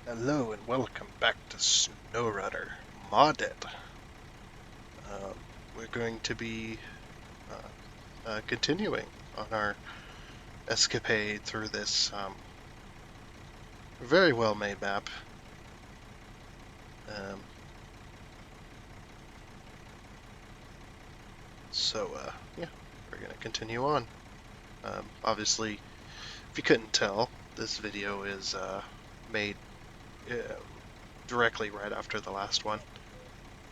Hello and welcome back to SnowRunner Modded. We're going to be continuing on our escapade through this very well made map. Um, yeah, we're going to continue on. Obviously, if you couldn't tell, this video is made uh, directly right after the last one.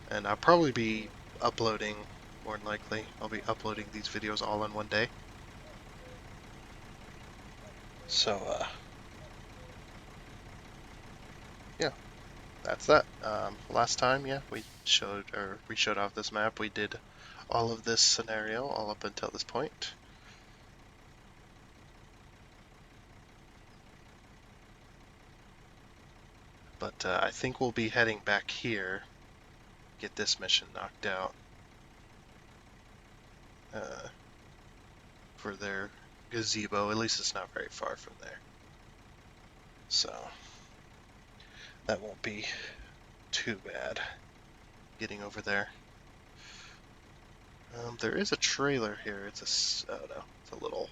And I'll probably be uploading, more than likely, I'll be uploading these videos all in one day. So, yeah, that's that. Last time, yeah, we showed off this map. We did all of this scenario all up until this point. But I think we'll be heading back here, get this mission knocked out uh, for their gazebo. At least it's not very far from there. So that won't be too bad getting over there. There is a trailer here. Oh no, it's a little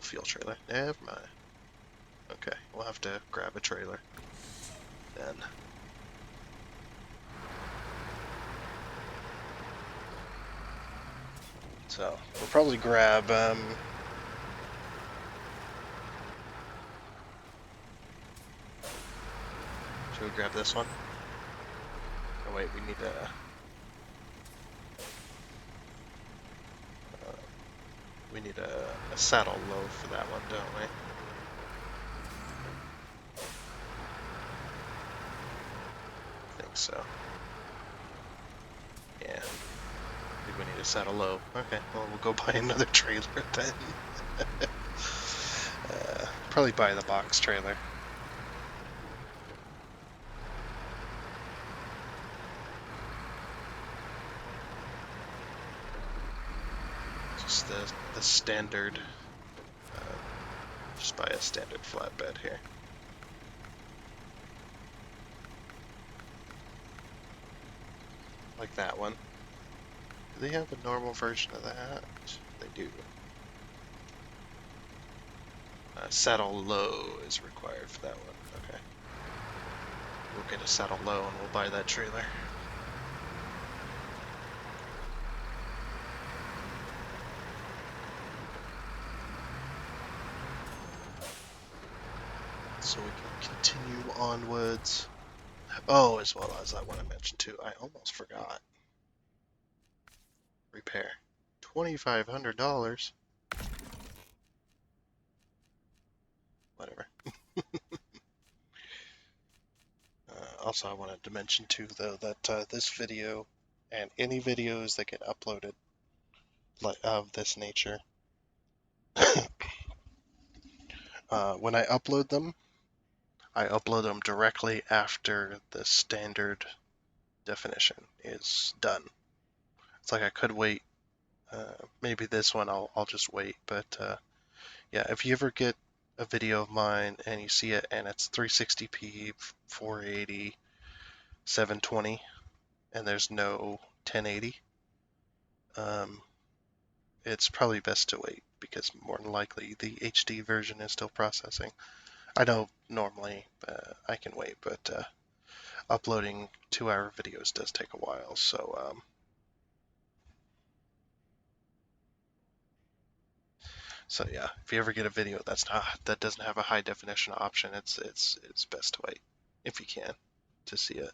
fuel trailer. Never mind. Okay, we'll have to grab a trailer then. So we'll probably grab should we grab this one? Oh wait, we need a saddle load for that one, don't we? I think so. Yeah. I think we need a saddle low. Okay, well we'll go buy another trailer then. Probably buy the box trailer. Just the standard. Just buy a standard flatbed here. Like that one. Do they have a normal version of that? They do. Saddle low is required for that one. Okay. We'll get a saddle low and we'll buy that trailer. So we can continue onwards. Oh, as well as I want to mention too, I almost forgot. Repair. $2,500. Whatever. Also, I wanted to mention too, though, that this video and any videos that get uploaded of this nature, when I upload them directly after the standard definition is done. It's like I could wait. Maybe this one I'll just wait, but yeah, if you ever get a video of mine and you see it and it's 360p, 480, 720, and there's no 1080, it's probably best to wait because more than likely the HD version is still processing. I know normally I can wait, but uploading 2-hour videos does take a while. So yeah, if you ever get a video that doesn't have a high definition option, it's best to wait if you can to see it.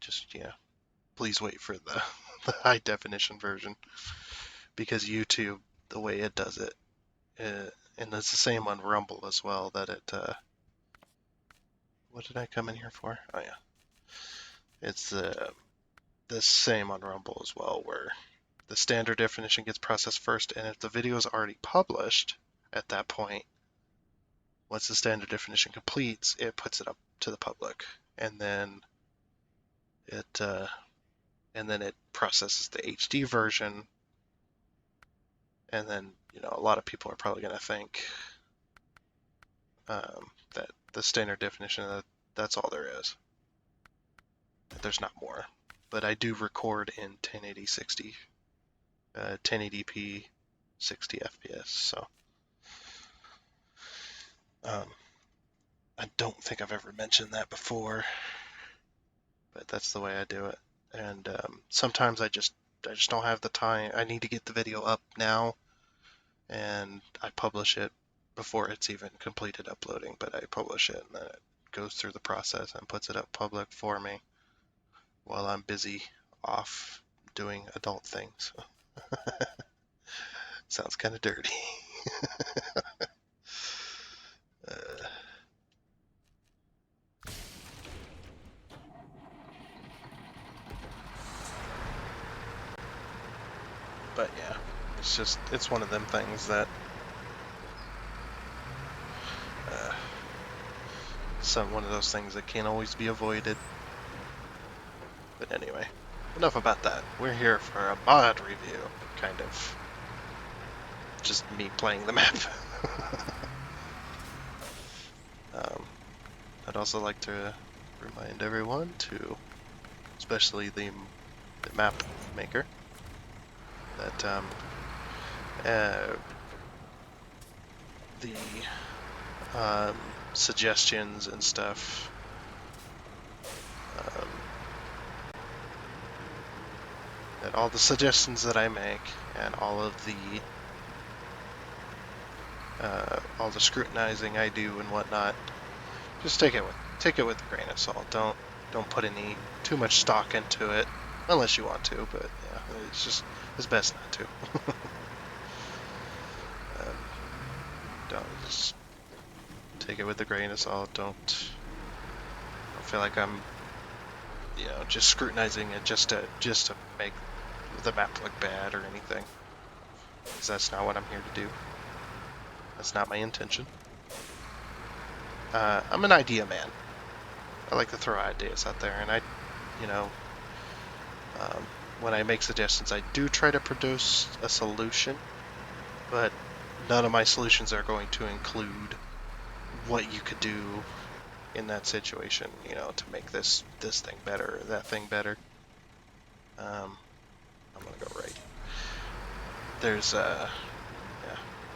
Just yeah, please wait for the high definition version because YouTube, the way it does it, and it's the same on Rumble as well. That it what did I come in here for? Oh yeah, it's the same on Rumble as well, where the standard definition gets processed first, and if the video is already published at that point, once the standard definition completes, it puts it up to the public, and then it processes the HD version, and then a lot of people are probably going to think that the standard definition. That's all there is. There's not more. But I do record in 1080 60, 1080p 60 FPS. So I don't think I've ever mentioned that before, but that's the way I do it. And sometimes I just don't have the time. I need to get the video up now, and I publish it before it's even completed uploading. But I publish it, and then it goes through the process and puts it up public for me while I'm busy off doing adult things. Sounds kind of dirty. But yeah, it's one of them things that one of those things that can't always be avoided. But anyway, enough about that. We're here for a mod review, kind of. Just me playing the map. I'd also like to remind everyone to, especially the map maker, that the suggestions and stuff that all the suggestions that I make and all the scrutinizing I do and whatnot, just take it with a grain of salt. Don't put any too much stock into it unless you want to, but yeah, it's best not to. Don't just take it with a grain of salt. Don't feel like I'm just scrutinizing it just to make the map look bad or anything, because that's not what I'm here to do. That's not my intention. I'm an idea man. I like to throw ideas out there, and when I make suggestions, I do try to produce a solution, but none of my solutions are going to include what you could do in that situation, to make this thing better or that thing better. I'm gonna go right. There's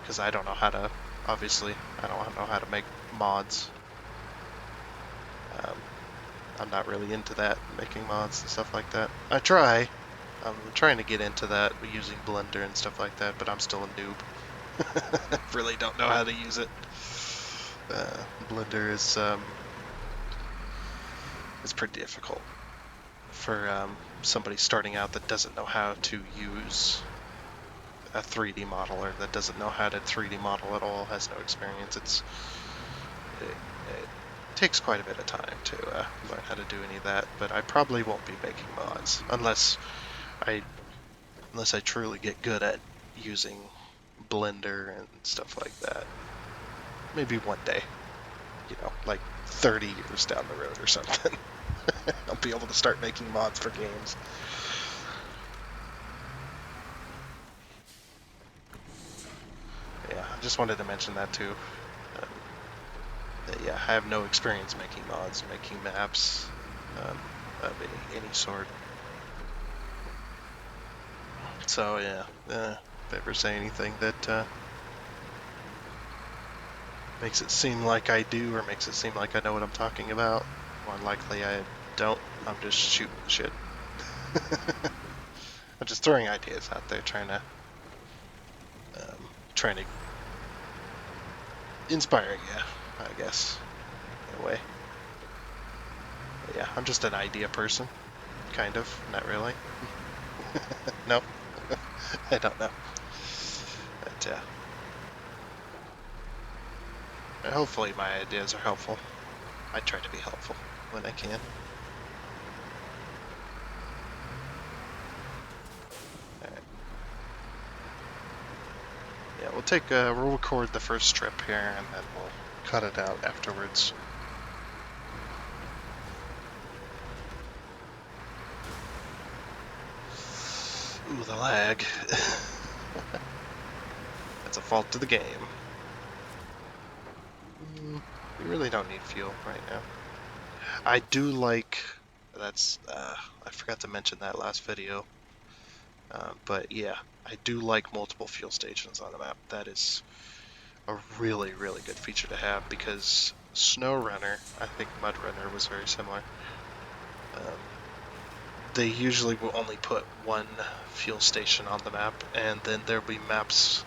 because I don't know how to. Obviously, I don't know how to make mods. I'm not really into that, making mods and stuff like that. I'm trying to get into that using Blender and stuff like that, but I'm still a noob. Really don't know how to use it. Blender is it's pretty difficult for somebody starting out that doesn't know how to use a 3D model, or that doesn't know how to 3D model at all, has no experience. It takes quite a bit of time to learn how to do any of that, but I probably won't be making mods unless I truly get good at using Blender and stuff like that. Maybe one day, like 30 years down the road or something. I'll be able to start making mods for games. Yeah, I just wanted to mention that too. Yeah, I have no experience making mods, making maps of any sort. So yeah, if I ever say anything that makes it seem like I do, or makes it seem like I know what I'm talking about, more likely I don't. I'm just shooting shit. I'm just throwing ideas out there, trying to inspire you, I guess, in a way. But yeah, I'm just an idea person, kind of, not really. No, I don't know. But hopefully my ideas are helpful. I try to be helpful when I can. Alright. Yeah, we'll record the first strip here, and then we'll cut it out afterwards. Ooh, the lag. That's a fault to the game. We really don't need fuel right now. I do like, that's, I forgot to mention that last video, but yeah, I do like multiple fuel stations on the map. That is a really, really good feature to have because SnowRunner, I think MudRunner was very similar. They usually will only put one fuel station on the map, and then there'll be maps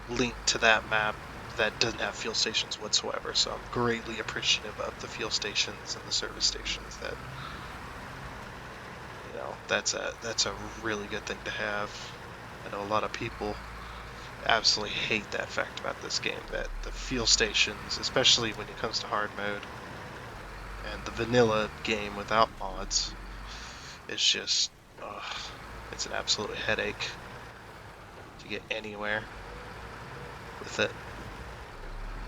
linked to that map that doesn't have fuel stations whatsoever. So I'm greatly appreciative of the fuel stations and the service stations. That, you know, that's a really good thing to have. I know a lot of people absolutely hate that fact about this game, that the fuel stations, especially when it comes to hard mode and the vanilla game without mods, it's just, it's an absolute headache to get anywhere with it.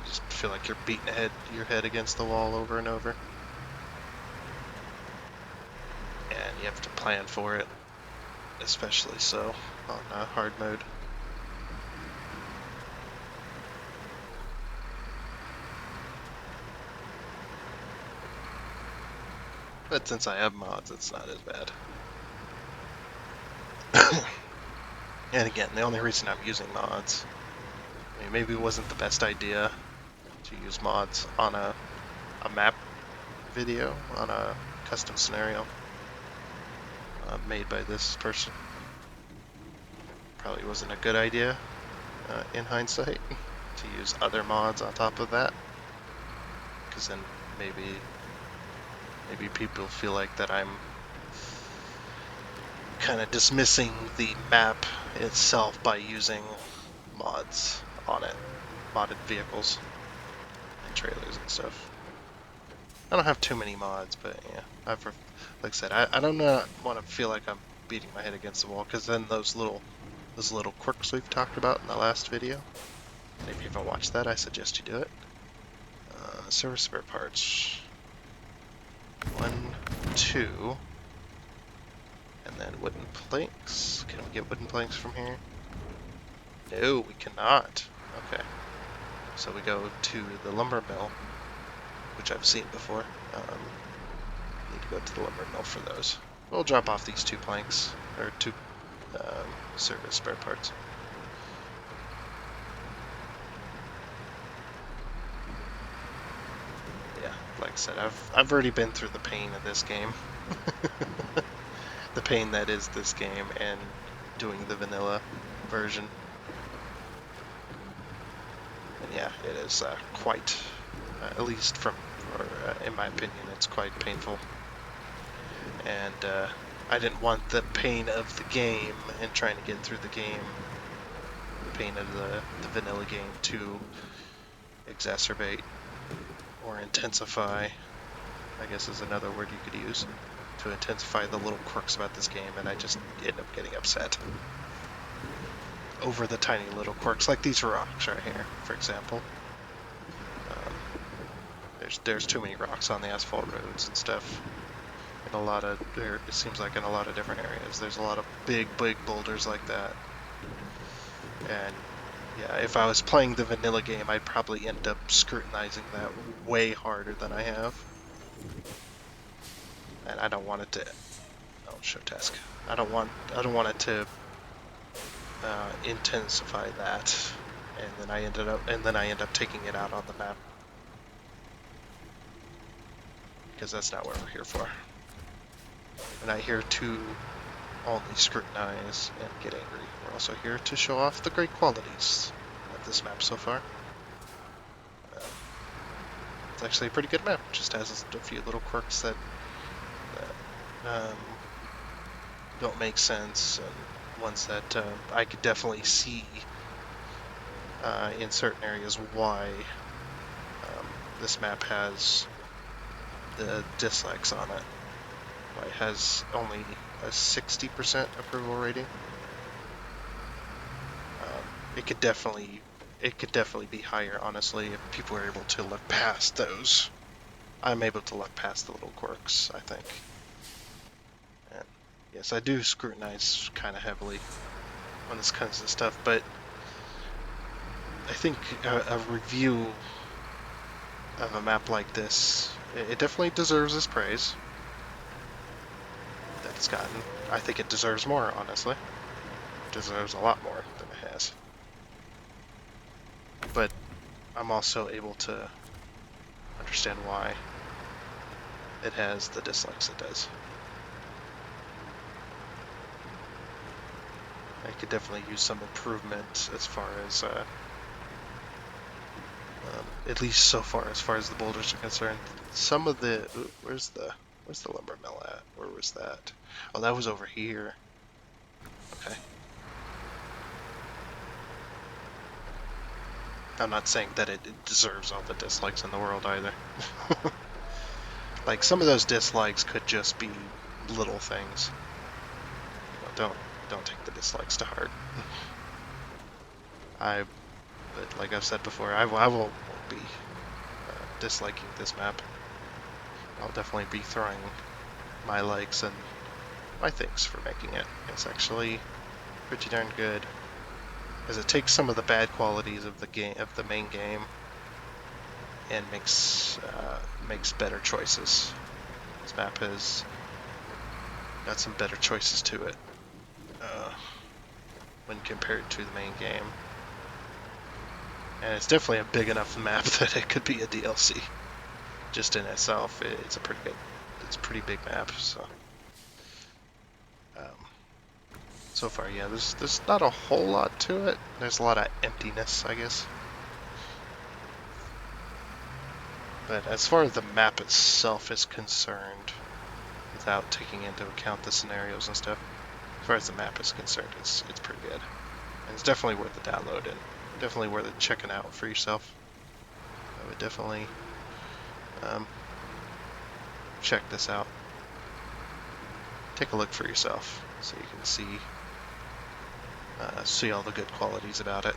Just feel like you're beating your head against the wall over and over. And you have to plan for it, especially so on hard mode. But since I have mods, it's not as bad. And again, the only reason I'm using mods, I mean, maybe it wasn't the best idea to use mods on a map video, on a custom scenario made by this person. Probably wasn't a good idea in hindsight to use other mods on top of that, because then maybe people feel like that I'm kind of dismissing the map itself by using mods on it, modded vehicles and trailers and stuff. I don't have too many mods, but yeah, like I said, I don't want to feel like I'm beating my head against the wall, because then those little quirks we've talked about in the last video, and if you haven't watched that, I suggest you do it. Service spare parts. 1, 2, and then wooden planks. Can we get wooden planks from here? No, we cannot. Okay. So we go to the lumber mill, which I've seen before. Need to go to the lumber mill for those. We'll drop off these 2 planks, or 2 service spare parts. Yeah, like I said, I've already been through the pain of this game. The pain that is this game and doing the vanilla version. And yeah, it is quite, at least in my opinion, it's quite painful. And I didn't want the pain of the game and trying to get through the game, the pain of the vanilla game, to exacerbate or intensify, I guess is another word you could use, to intensify the little quirks about this game, and I just end up getting upset over the tiny little quirks, like these rocks right here, for example. There's too many rocks on the asphalt roads and stuff. It seems like in a lot of different areas, there's a lot of big boulders like that. And yeah, if I was playing the vanilla game, I'd probably end up scrutinizing that way harder than I have. And I don't want it to. Oh, show task. I don't want it to intensify that, and then I end up taking it out on the map, because that's not what we're here for. We're not here to only scrutinize and get angry. We're also here to show off the great qualities of this map so far. It's actually a pretty good map. It just has a few little quirks that don't make sense, and ones that I could definitely see in certain areas why this map has the dislikes on it. Why it has only a 60% approval rating. It could definitely be higher, honestly, if people are able to look past those. I'm able to look past the little quirks, I think. And yes, I do scrutinize kind of heavily on this kinds of stuff, but I think a review of a map like this, it definitely deserves its praise that it's gotten. I think it deserves more, honestly. It deserves a lot more than it has. But I'm also able to understand why it has the dislikes it does. I could definitely use some improvement as far as, at least so far as the boulders are concerned. Some of the, ooh, where's the lumber mill at? Where was that? Oh, that was over here. Okay. I'm not saying that it deserves all the dislikes in the world either. Like, some of those dislikes could just be little things. You know, don't take the dislikes to heart. But like I've said before, I won't be disliking this map. I'll definitely be throwing my likes and my thanks for making it. It's actually pretty darn good, as it takes some of the bad qualities of the main game, and makes better choices. This map has got some better choices to it when compared to the main game, and it's definitely a big enough map that it could be a DLC just in itself. It's a pretty big map. So um, so far, yeah, there's not a whole lot to it. There's a lot of emptiness, I guess. But as far as the map itself is concerned, without taking into account the scenarios and stuff, as far as the map is concerned, it's pretty good. And it's definitely worth the download and definitely worth it checking out for yourself. I would definitely check this out. Take a look for yourself so you can see all the good qualities about it.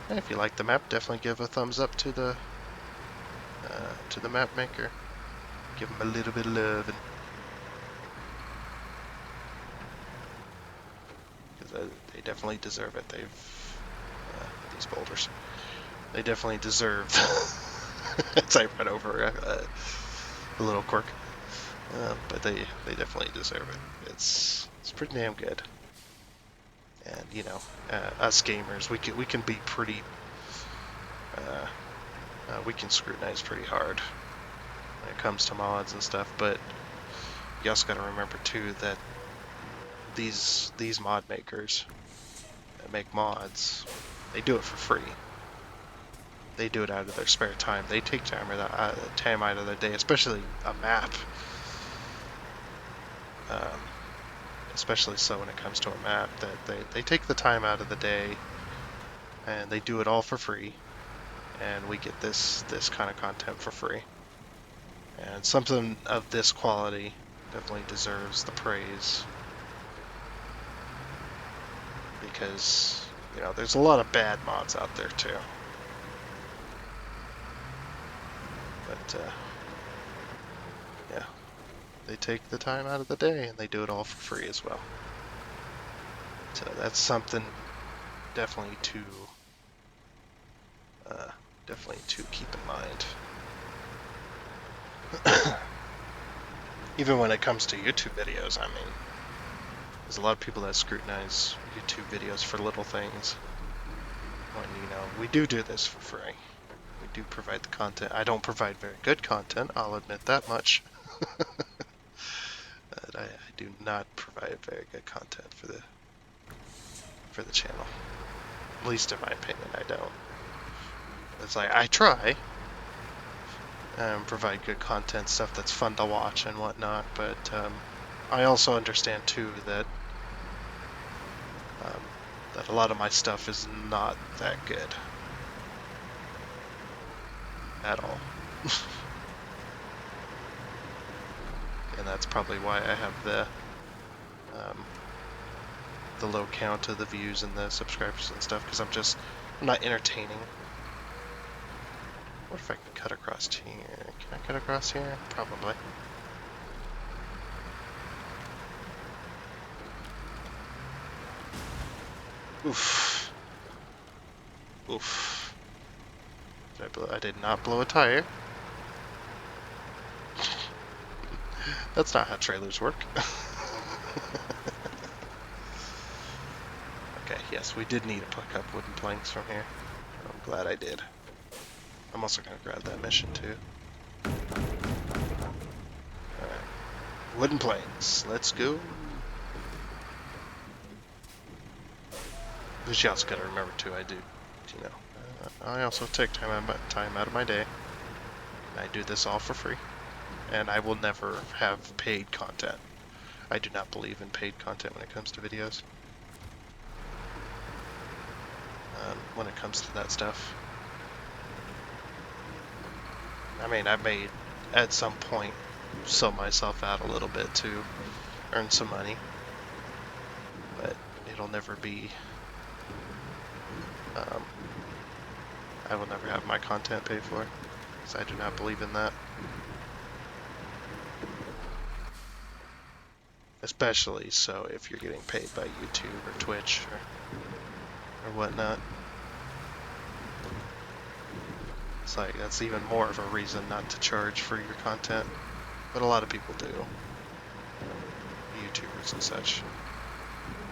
And if you like the map, definitely give a thumbs up to the map maker. Give them a little bit of love, because they definitely deserve it. These boulders, they definitely deserve. As I run over a little quirk, but they definitely deserve it. It's pretty damn good. And you know, us gamers, we can be pretty. We can scrutinize pretty hard when it comes to mods and stuff, but you also got to remember too that these mod makers that make mods, they do it for free. They do it out of their spare time. They take time out of their day, especially a map. Especially so when it comes to a map, that they take the time out of the day and they do it all for free, and we get this kind of content for free. And something of this quality definitely deserves the praise, because you know there's a lot of bad mods out there too. But yeah, they take the time out of the day and they do it all for free as well. So that's something definitely to keep in mind. Even when it comes to YouTube videos, I mean, there's a lot of people that scrutinize YouTube videos for little things. When, you know, we do this for free. We do provide the content. I don't provide very good content, I'll admit that much. But I do not provide very good content for the channel. At least in my opinion, I don't. It's like, I try and provide good content, stuff that's fun to watch and whatnot, but I also understand too that that a lot of my stuff is not that good at all. And that's probably why I have the low count of the views and the subscribers and stuff, because I'm not entertaining. What if I can cut across here? Can I cut across here? Probably. Oof. Oof. Did I I did not blow a tire. That's not how trailers work. Okay, yes, we did need to pick up wooden planks from here. I'm glad I did. I'm also going to grab that mission too. Alright. Wooden planks. Let's go. But you also got to remember too, I do, you know, I also take time out of my day. I do this all for free. And I will never have paid content. I do not believe in paid content when it comes to videos. When it comes to that stuff. I mean, I may, at some point, sell myself out a little bit to earn some money. But it'll never be... I will never have my content paid for. Because I do not believe in that. Especially so if you're getting paid by YouTube or Twitch or whatnot. It's like, that's even more of a reason not to charge for your content. But a lot of people do. YouTubers and such.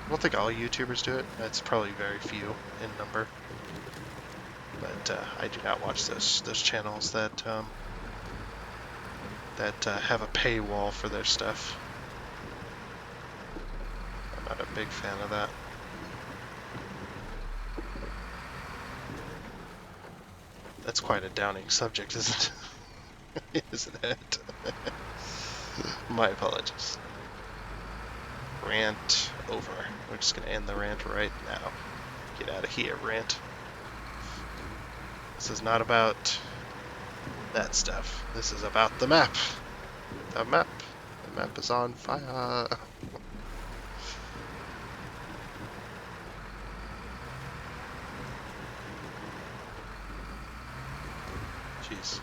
I don't think all YouTubers do it. It's probably very few in number. But I do not watch those channels that have a paywall for their stuff. I'm not a big fan of that. That's quite a downing subject, isn't it? Isn't it? My apologies. Rant over. We're just gonna end the rant right now. Get out of here, Rant. This is not about that stuff. This is about the map. The map. The map is on fire. Jeez.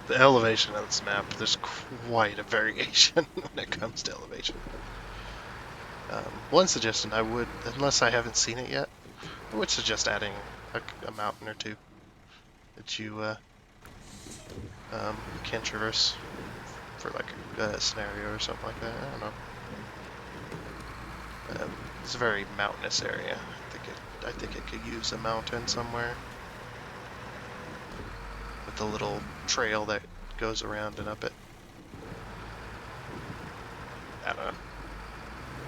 The elevation of this map, there's quite a variation when it comes to elevation. One suggestion I would, unless I haven't seen it yet, I would suggest adding a mountain or two that you can traverse for like a scenario or something like that. I don't know. It's a very mountainous area. I think it could use a mountain somewhere with a little trail that goes around and up it. I don't know.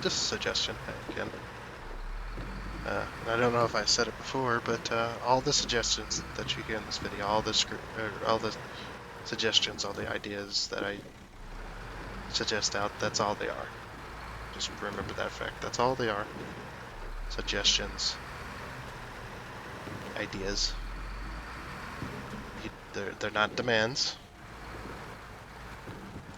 Just a suggestion, again. I don't know if I said it before, but all the suggestions that you hear in this video, all the suggestions, all the ideas that I suggest out, that's all they are. Just remember that fact. That's all they are. Suggestions. Ideas. They're not demands.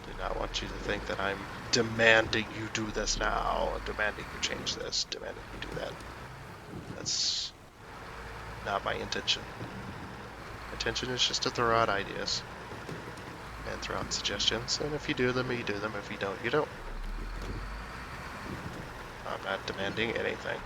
I do not want you to think that I'm demanding you do this now, demanding you change this, demanding you do that. That's not my intention. My intention is just to throw out ideas and throw out suggestions, and if you do them, you do them. If you don't, you don't. I'm not demanding anything.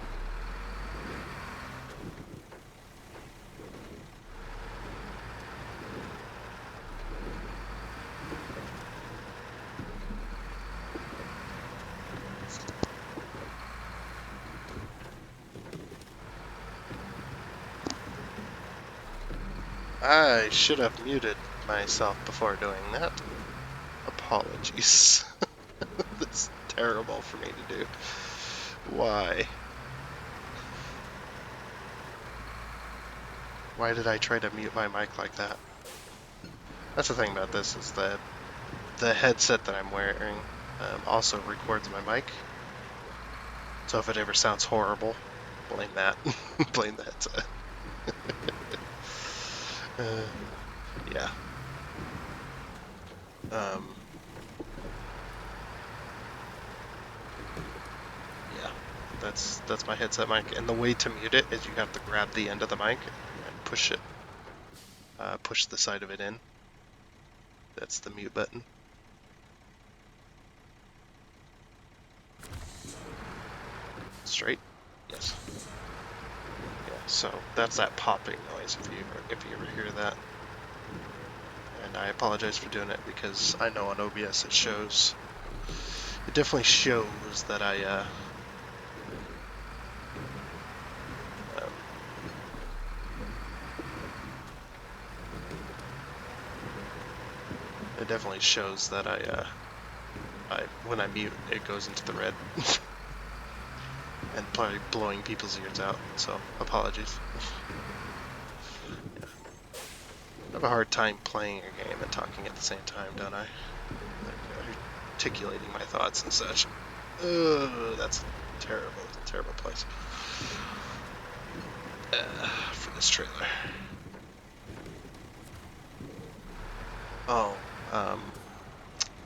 I should have muted myself before doing that. Apologies. That's terrible for me to do. Why? Why did I try to mute my mic like that? That's the thing about this, is that the headset that I'm wearing also records my mic. So if it ever sounds horrible, blame that. Blame that. Yeah. Yeah. That's my headset mic, and the way to mute it is you have to grab the end of the mic and push it. Push the side of it in. That's the mute button. Straight? Yes. Yeah, so that's that popping noise if you ever hear that. I apologize for doing it because I know on OBS it shows. It definitely shows that um, it definitely shows that I when I mute, it goes into the red. And probably blowing people's ears out, so apologies. Yeah. I have a hard time playing a game and talking at the same time, don't I? Like, articulating my thoughts and such. Ugh, that's a terrible, terrible place for this trailer. Oh,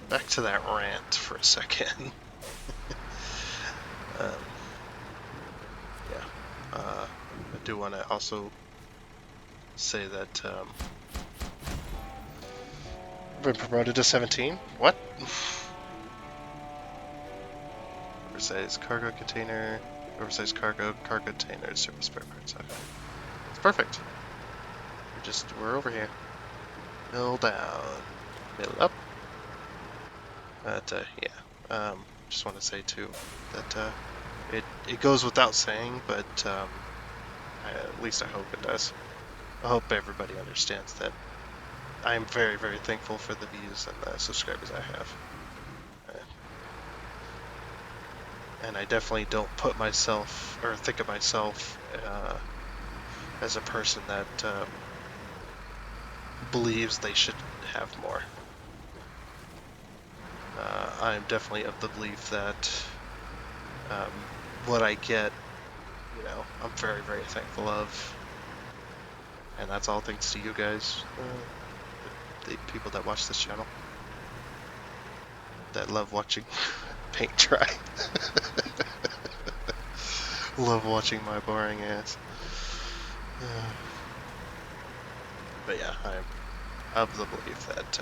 back to that rant for a second. um, yeah, I do want to also say that I've been promoted to 17. What? Oversized cargo container, oversized cargo container, service spare parts. Okay, it's perfect. We're over here. Middle down, middle up. But yeah, just want to say too that it goes without saying, but at least I hope it does. I hope everybody understands that I am very, very thankful for the views and the subscribers I have. And I definitely don't put myself or think of myself as a person that believes they should have more. I'm definitely of the belief that what I get, you know, I'm very, very thankful of. And that's all thanks to you guys, the people that watch this channel, that love watching paint dry. Love watching my boring ass. But yeah, I'm of the belief that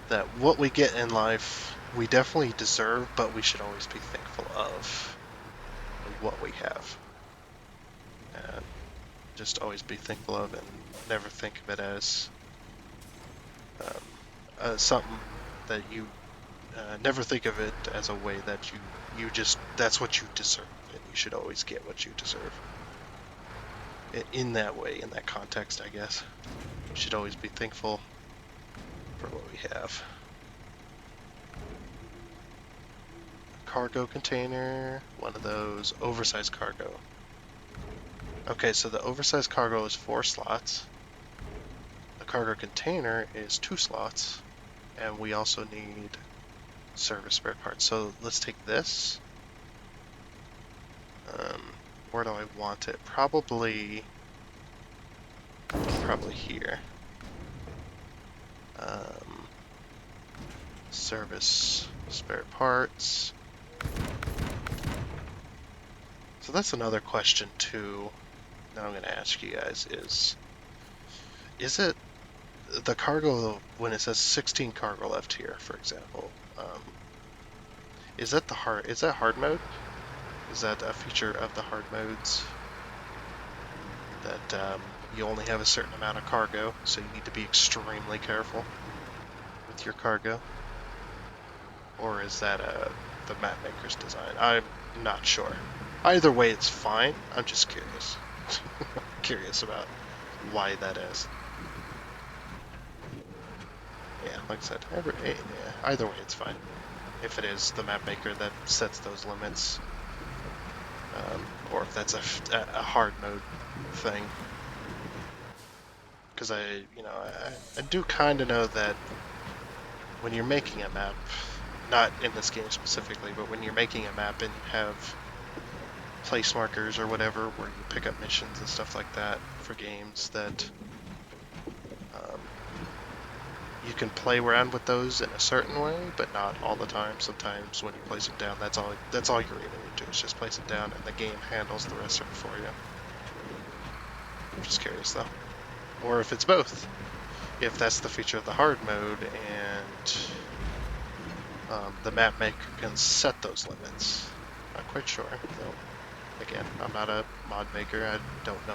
that what we get in life, we definitely deserve, but we should always be thankful of what we have. And just always be thankful of and never think of it as something that you never think of it as a way that you just that's what you deserve, and you should always get what you deserve. In that way, in that context, I guess, you should always be thankful for what we have. Cargo container, one of those oversized cargo. Okay, so the oversized cargo is 4 slots. The cargo container is 2 slots, and we also need service spare parts. So let's take this. Where do I want it? Probably here. Service spare parts. So that's another question too that I'm going to ask you guys is it the cargo, when it says 16 cargo left here, for example, is that hard mode? Is that a feature of the hard modes that you only have a certain amount of cargo, so you need to be extremely careful with your cargo? Or is that the map maker's design? I'm not sure. Either way, it's fine. I'm just curious. Curious about why that is. Yeah, like I said, either way, it's fine. If it is the map maker that sets those limits, or if that's a hard mode thing. Because I do kind of know that when you're making a map, not in this game specifically, but when you're making a map and you have place markers or whatever where you pick up missions and stuff like that for games, that you can play around with those in a certain way, but not all the time. Sometimes when you place it down, that's all you're able to do is just place it down, and the game handles the rest of it for you. I'm just curious though, or if it's both. If that's the feature of the hard mode, and the map maker can set those limits. Not quite sure. Though. Again, I'm not a mod maker. I don't know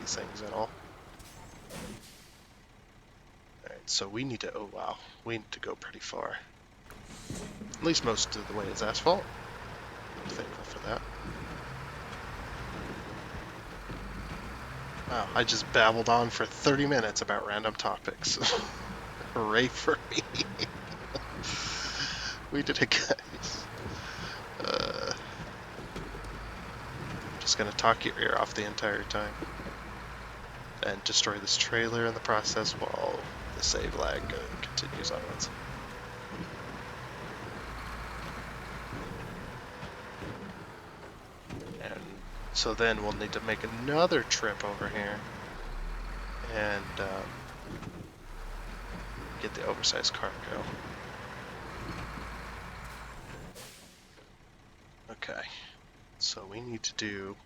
these things at all. so we need to, oh wow, we need to go pretty far. At least most of the way is asphalt. I'm thankful for that. Wow, I just babbled on for 30 minutes about random topics. Hooray for me. We did it, guys. Just gonna talk your ear off the entire time. And destroy this trailer in the process while the save lag continues onwards. And so then we'll need to make another trip over here and get the oversized cargo. Okay, so we need to do,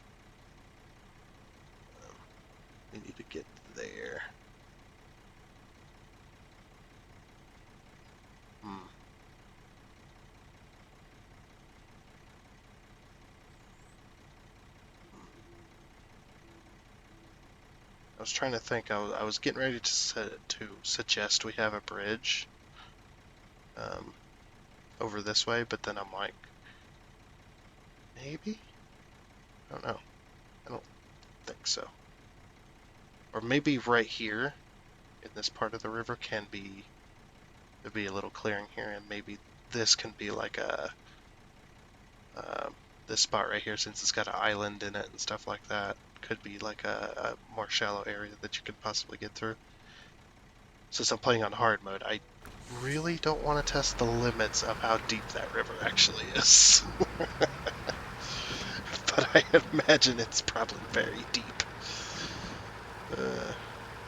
we need to get there. I was trying to think, I was getting ready to suggest we have a bridge over this way, but then I'm like, maybe? I don't know. I don't think so. Or maybe right here in this part of the river can be, there'd be a little clearing here, and maybe this can be like a, this spot right here, since it's got an island in it and stuff like that, could be like a more shallow area that you could possibly get through. Since I'm playing on hard mode, I really don't want to test the limits of how deep that river actually is. But I imagine it's probably very deep.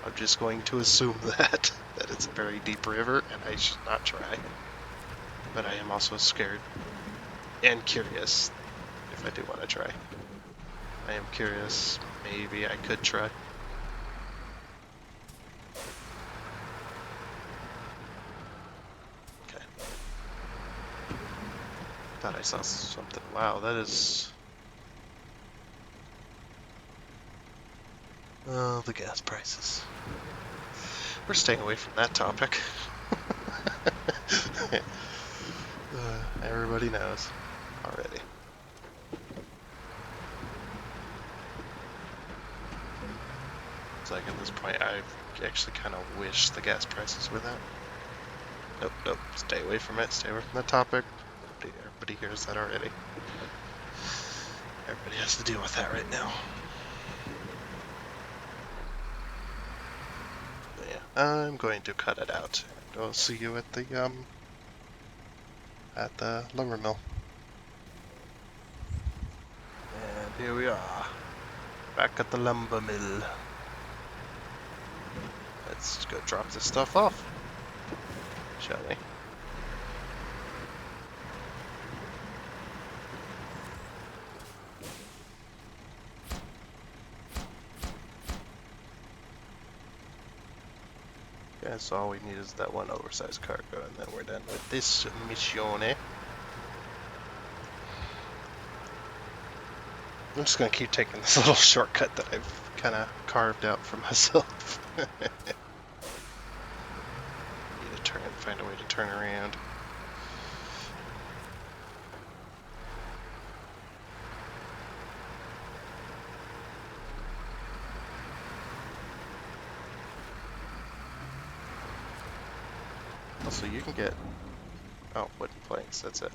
I'm just going to assume that it's a very deep river, and I should not try. But I am also scared and curious if I do want to try. I am curious. Maybe I could try. Okay. Thought I saw something. Wow, that is... Oh, the gas prices. We're staying away from that topic. Everybody knows already. It's like at this point, I actually kind of wish the gas prices were that. Nope, nope. Stay away from it. Stay away from the topic. Everybody hears that already. Everybody has to deal with that right now. But yeah, I'm going to cut it out. And I'll see you at the lumber mill. And here we are, back at the lumber mill. Let's go drop this stuff off, shall we? Yeah, so all we need is that one oversized cargo, and then we're done with this mission. I'm just gonna keep taking this little shortcut that I've kind of carved out for myself. Need to find a way to turn around. Also, you can get, oh, wooden planks, that's it.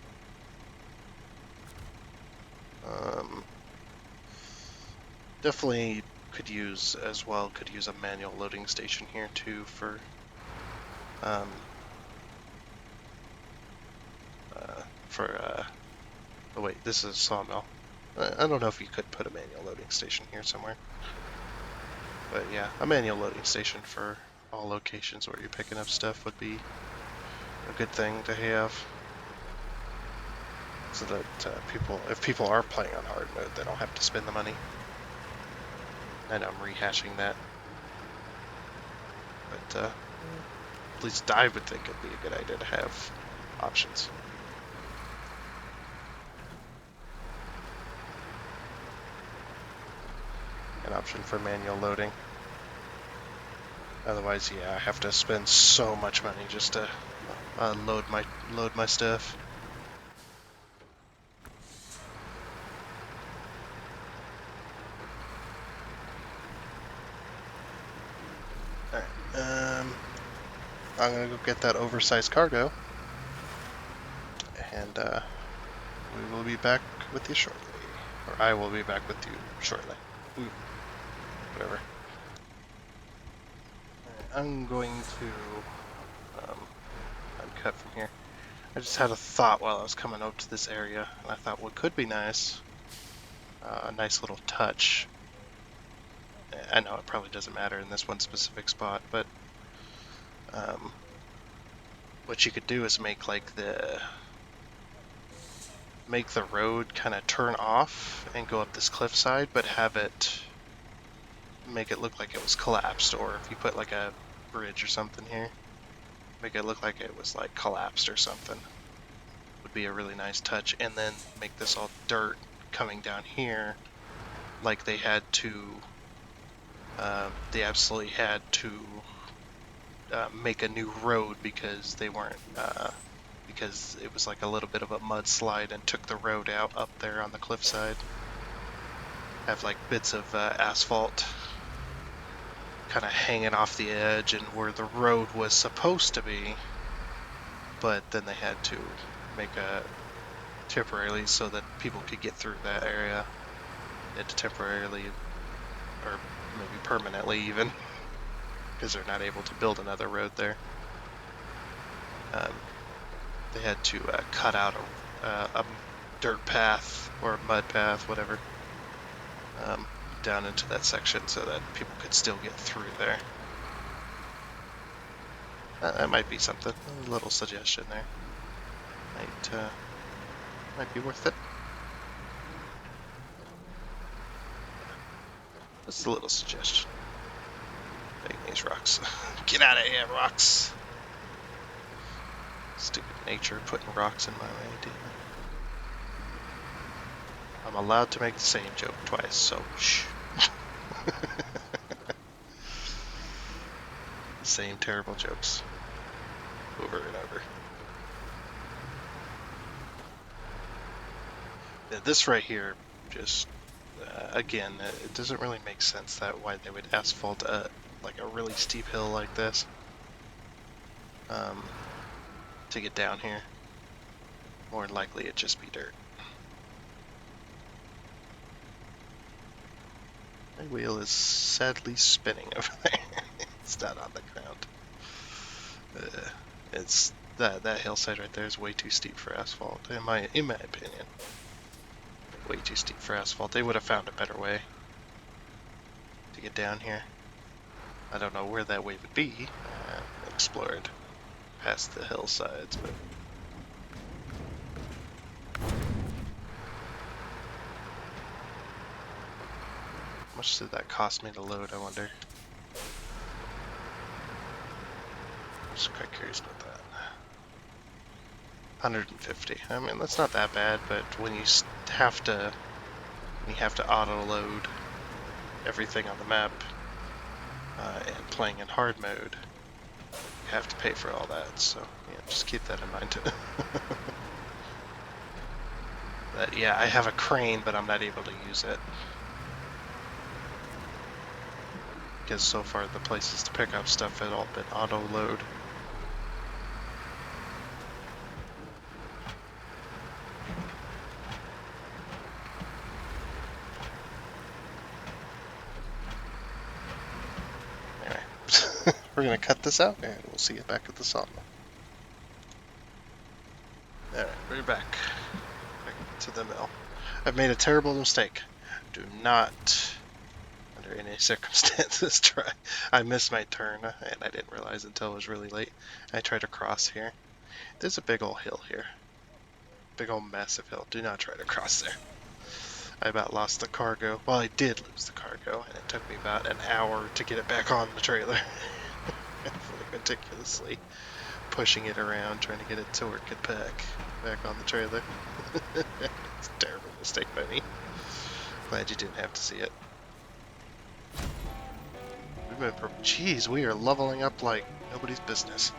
Definitely could use a manual loading station here too for oh wait, this is a sawmill. I don't know if you could put a manual loading station here somewhere, but yeah, a manual loading station for all locations where you're picking up stuff would be a good thing to have, so that if people are playing on hard mode, they don't have to spend the money. And I'm rehashing that, but at least I would think it'd be a good idea to have options. An option for manual loading. Otherwise, yeah, I have to spend so much money just to load my stuff. All right. I'm gonna go get that oversized cargo, and we will be back with you shortly, or I will be back with you shortly. Ooh, whatever. I'm going to uncut from here. I just had a thought while I was coming up to this area, and I thought what could be nice, a nice little touch. I know it probably doesn't matter in this one specific spot, but what you could do is make the road kind of turn off and go up this cliffside, but have it make it look like it was collapsed, or if you put like a bridge or something here, make it look like it was like collapsed or something. Would be a really nice touch, and then make this all dirt coming down here, like they had to. They absolutely had to make a new road because they weren't. Because it was like a little bit of a mudslide and took the road out up there on the cliffside. Have like bits of asphalt kind of hanging off the edge and where the road was supposed to be, but then they had to make a temporarily so that people could get through that area. They had to temporarily, or maybe permanently even, because they're not able to build another road there. They had to cut out a dirt path or a mud path, whatever, down into that section so that people could still get through there. That might be something. A little suggestion there. Might be worth it. Just a little suggestion. Taking these rocks. Get out of here, rocks! Stupid nature putting rocks in my way, damn it. I'm allowed to make the same joke twice, so shh. Same terrible jokes. Over and over. Yeah, this right here, just, again, it doesn't really make sense that why they would asphalt like a really steep hill like this to get down here. More than likely it'd just be dirt. My wheel is sadly spinning over there. It's not on the ground. It's that hillside right there is way too steep for asphalt, in my opinion. Way too steep for asphalt. They would have found a better way to get down here. I don't know where that way would be. Explored past the hillsides, but how much did that cost me to load, I wonder? I'm just quite curious about that. 150. I mean, that's not that bad, but when you have to auto load everything on the map and playing in hard mode, you have to pay for all that. So yeah, just keep that in mind. But yeah, I have a crane, but I'm not able to use it because so far the places to pick up stuff had all been auto load. We're going to cut this out, and we'll see you back at the sawmill. Alright, we're back to the mill. I've made a terrible mistake. Do not, under any circumstances, try. I missed my turn, and I didn't realize until it was really late. I tried to cross here. There's a big old hill here. Big old massive hill. Do not try to cross there. I about lost the cargo. Well, I did lose the cargo, and it took me about an hour to get it back on the trailer. Meticulously pushing it around, trying to get it to where it could back on the trailer. It's a terrible mistake by me. Glad you didn't have to see it. been Jeez, we are leveling up like nobody's business.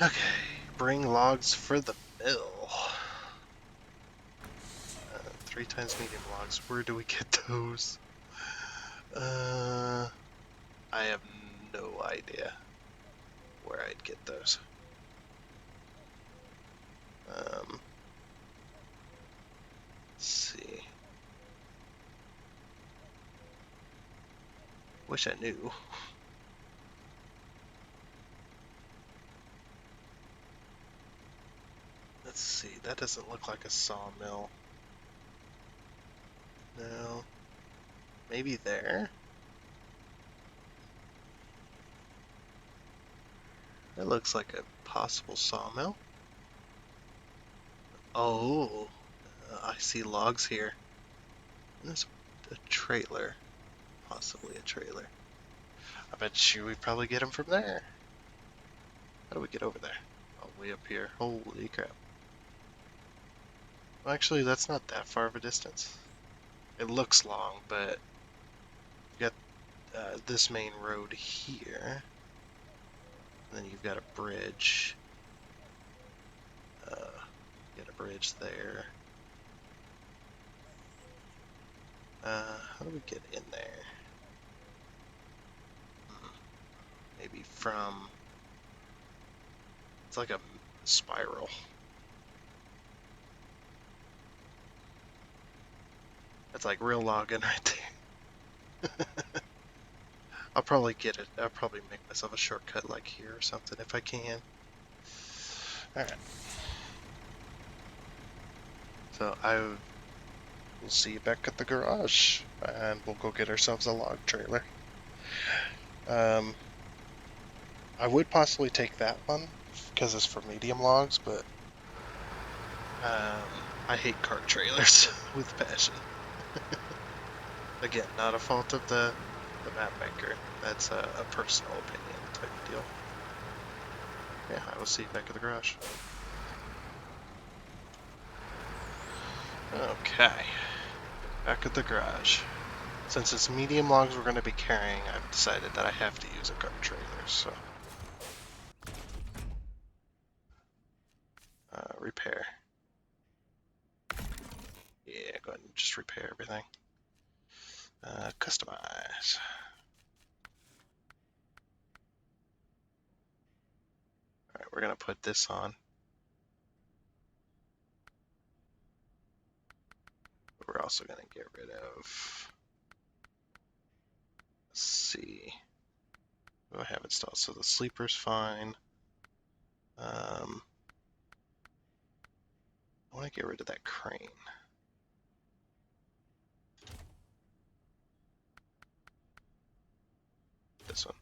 Okay, bring logs for the mill. 3 times medium logs. Where do we get those? I have no idea where I'd get those. Let's see. Wish I knew. Let's see. That doesn't look like a sawmill. No. Maybe there? That looks like a possible sawmill. Oh, I see logs here. And there's a trailer. Possibly a trailer. I bet you we probably get them from there. How do we get over there? Oh, way up here. Holy crap. Well, actually, that's not that far of a distance. It looks long, but you got this main road here. And then you've got a bridge. You got a bridge there. How do we get in there? Maybe from... It's like a spiral. That's like real logging right there. I'll probably get it. I'll probably make myself a shortcut like here or something if I can. Alright. So we'll see you back at the garage, and we'll go get ourselves a log trailer. I would possibly take that one because it's for medium logs, but I hate cart trailers with passion. Again, not a fault of the map maker. That's a personal opinion type of deal. Yeah, I will see you back at the garage. Okay, back at the garage. Since it's medium logs we're going to be carrying, I've decided that I have to use a cart trailer, so... repair. Yeah, go ahead and just repair everything. Customize. Alright, we're going to put this on. But we're also going to get rid of... Let's see. What do I have installed? So the sleeper's fine. I want to get rid of that crane. This one.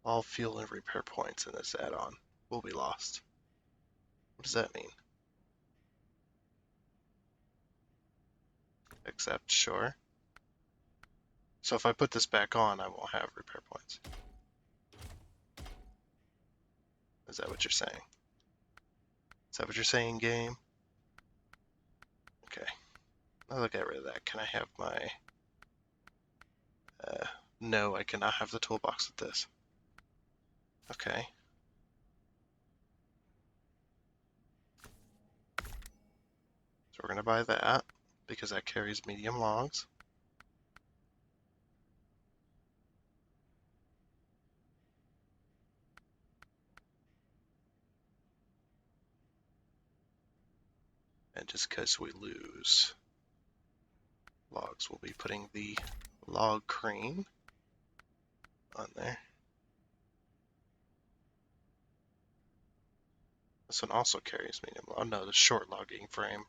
All fuel and repair points in this add-on will be lost. What does that mean? Accept, sure. So if I put this back on, I won't have repair points. Is that what you're saying? Is that what you're saying, game? Okay. I'll get rid of that. Can I have my... no, I cannot have the toolbox with this. Okay. So we're going to buy that, because that carries medium logs. And just because we lose logs, we'll be putting the log crane on there. This one also carries medium log. Oh no, the short logging frame.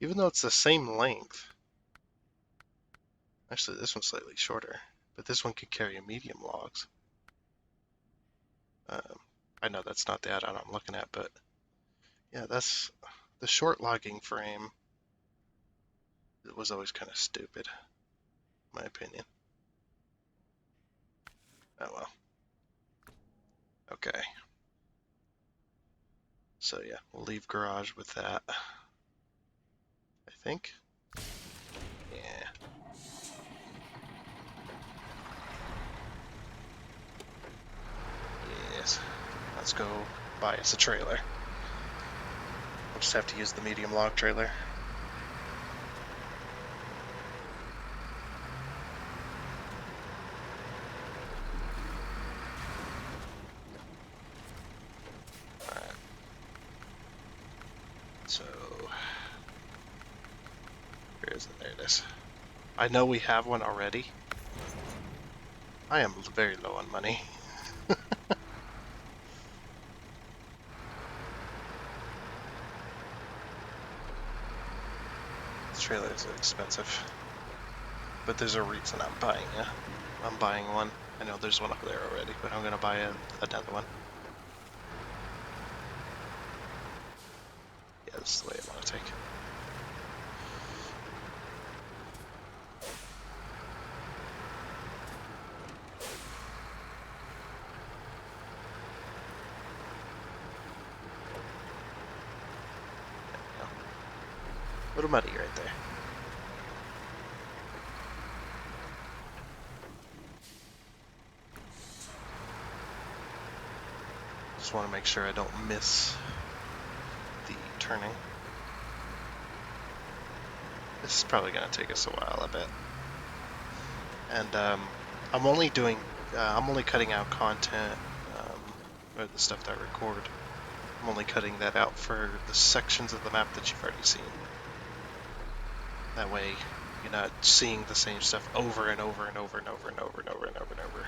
Even though it's the same length. Actually, this one's slightly shorter, but this one can carry medium logs. I know that's not the add-on I'm looking at, but yeah, that's the short logging frame. It was always kind of stupid, in my opinion. Oh well. Okay. So yeah, we'll leave garage with that. I think. Yeah. Yes. Let's go buy us a trailer. We'll just have to use the medium log trailer. Alright. So where is it? There it is. I know we have one already. I am very low on money. This trailer is expensive. But there's a reason I'm buying it. I'm buying one. I know there's one up there already, but I'm gonna buy another one. Yeah, this is the way I want to take it. A little muddy right there. Just want to make sure I don't miss the turning. This is probably going to take us a while, I bet. And I'm only cutting out content, or the stuff that I record. I'm only cutting that out for the sections of the map that you've already seen. That way, you're not seeing the same stuff over and over and over and over and over and over and over and over.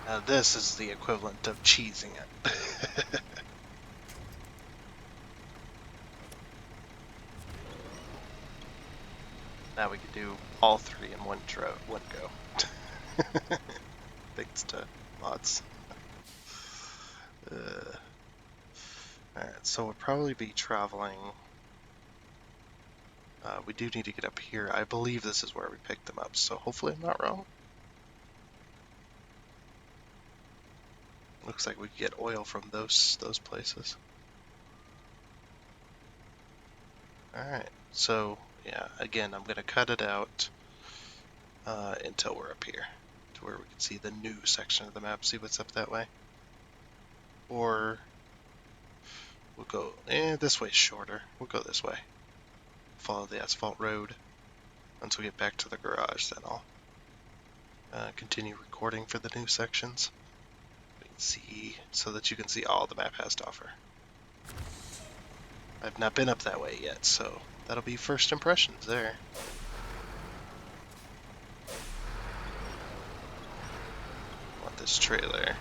Now this is the equivalent of cheesing it. Now we can do all three in one go. Thanks to mods. Alright, so we'll probably be traveling. We do need to get up here. I believe this is where we picked them up, so hopefully I'm not wrong. Looks like we could get oil from those places. Alright, so yeah, again, I'm going to cut it out until we're up here, to where we can see the new section of the map, see what's up that way. Or we'll go, this way's shorter. We'll go this way. Follow the asphalt road. Once we get back to the garage, then I'll continue recording for the new sections. We can see, so that you can see all the map has to offer. I've not been up that way yet, so that'll be first impressions there. Want this trailer.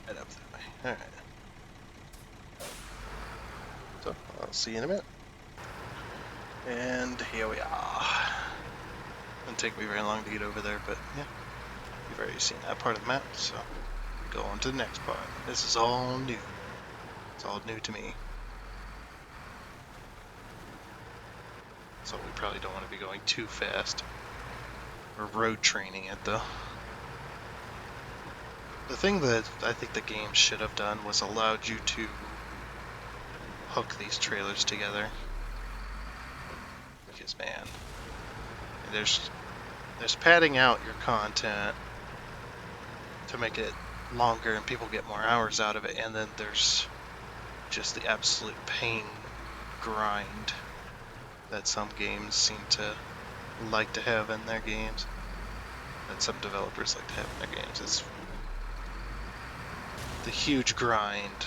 Right up that way. Alright. So, I'll see you in a minute. And here we are. Didn't take me very long to get over there, but yeah. You've already seen that part of the map, so go on to the next part. This is all new. It's all new to me. So we probably don't want to be going too fast. We're road training it though. The thing that I think the game should have done was allowed you to hook these trailers together. Because man, there's padding out your content to make it longer and people get more hours out of it, and then there's just the absolute pain grind that some games seem to like to have in their games, that some developers like to have in their games. It's the huge grind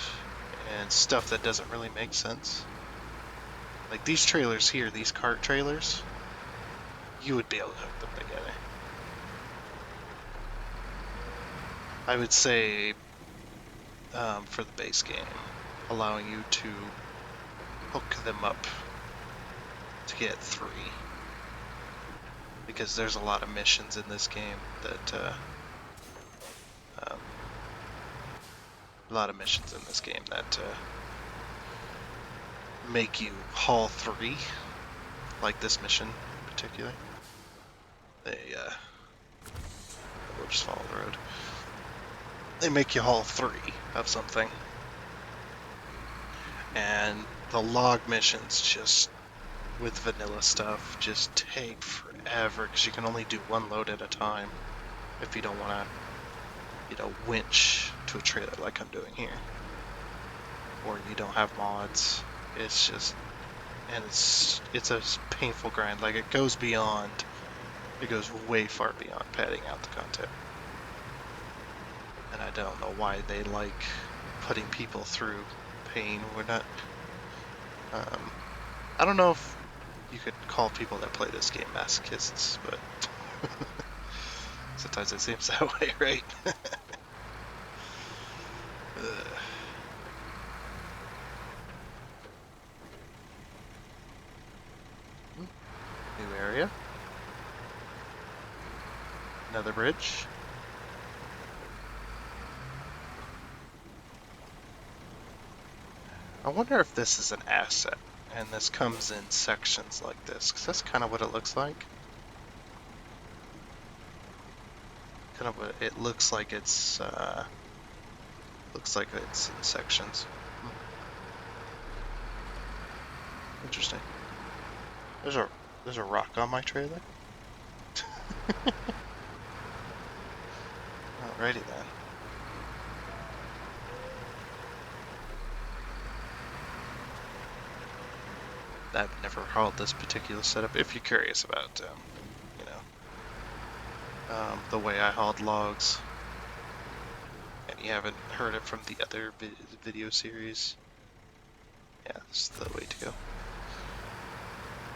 and stuff that doesn't really make sense. Like these trailers here, these cart trailers, you would be able to hook them together. I would say for the base game, allowing you to hook them up to get 3. Because there's a lot of missions in this game that a lot of missions in this game that make you haul 3, like this mission in particular. We'll just follow the road. They make you haul 3 of something. And the log missions, just with vanilla stuff, just take forever because you can only do one load at a time if you don't want to, winch to a trailer like I'm doing here. Or you don't have mods. It's just, and it's a painful grind. Like, it goes way far beyond padding out the content. And I don't know why they like putting people through pain. We're not, I don't know if you could call people that play this game masochists, but sometimes it seems that way, right? New area. Another bridge. I wonder if this is an asset, and this comes in sections like this, because that's kind of what it looks like. Kind of what it looks like. It's in sections. Interesting. There's a rock on my trailer. Alrighty then. I've never hauled this particular setup. If you're curious about, the way I hauled logs, and you haven't heard it from the other video series, yeah, this is the way to go.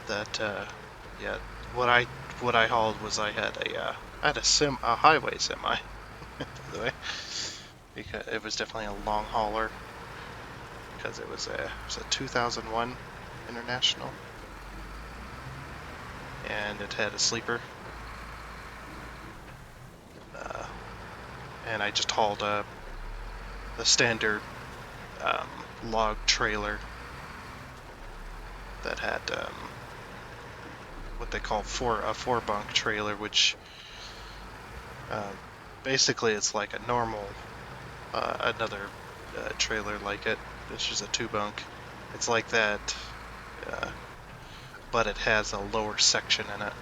That, yeah, what I hauled was I had a highway semi, by the way, because it was definitely a long hauler, because it was a 2001 International, and it had a sleeper, and I just hauled the standard log trailer that had what they call a 4-bunk trailer, which basically it's like a normal another trailer like it. It's just a 2-bunk. It's like that, but it has a lower section in it.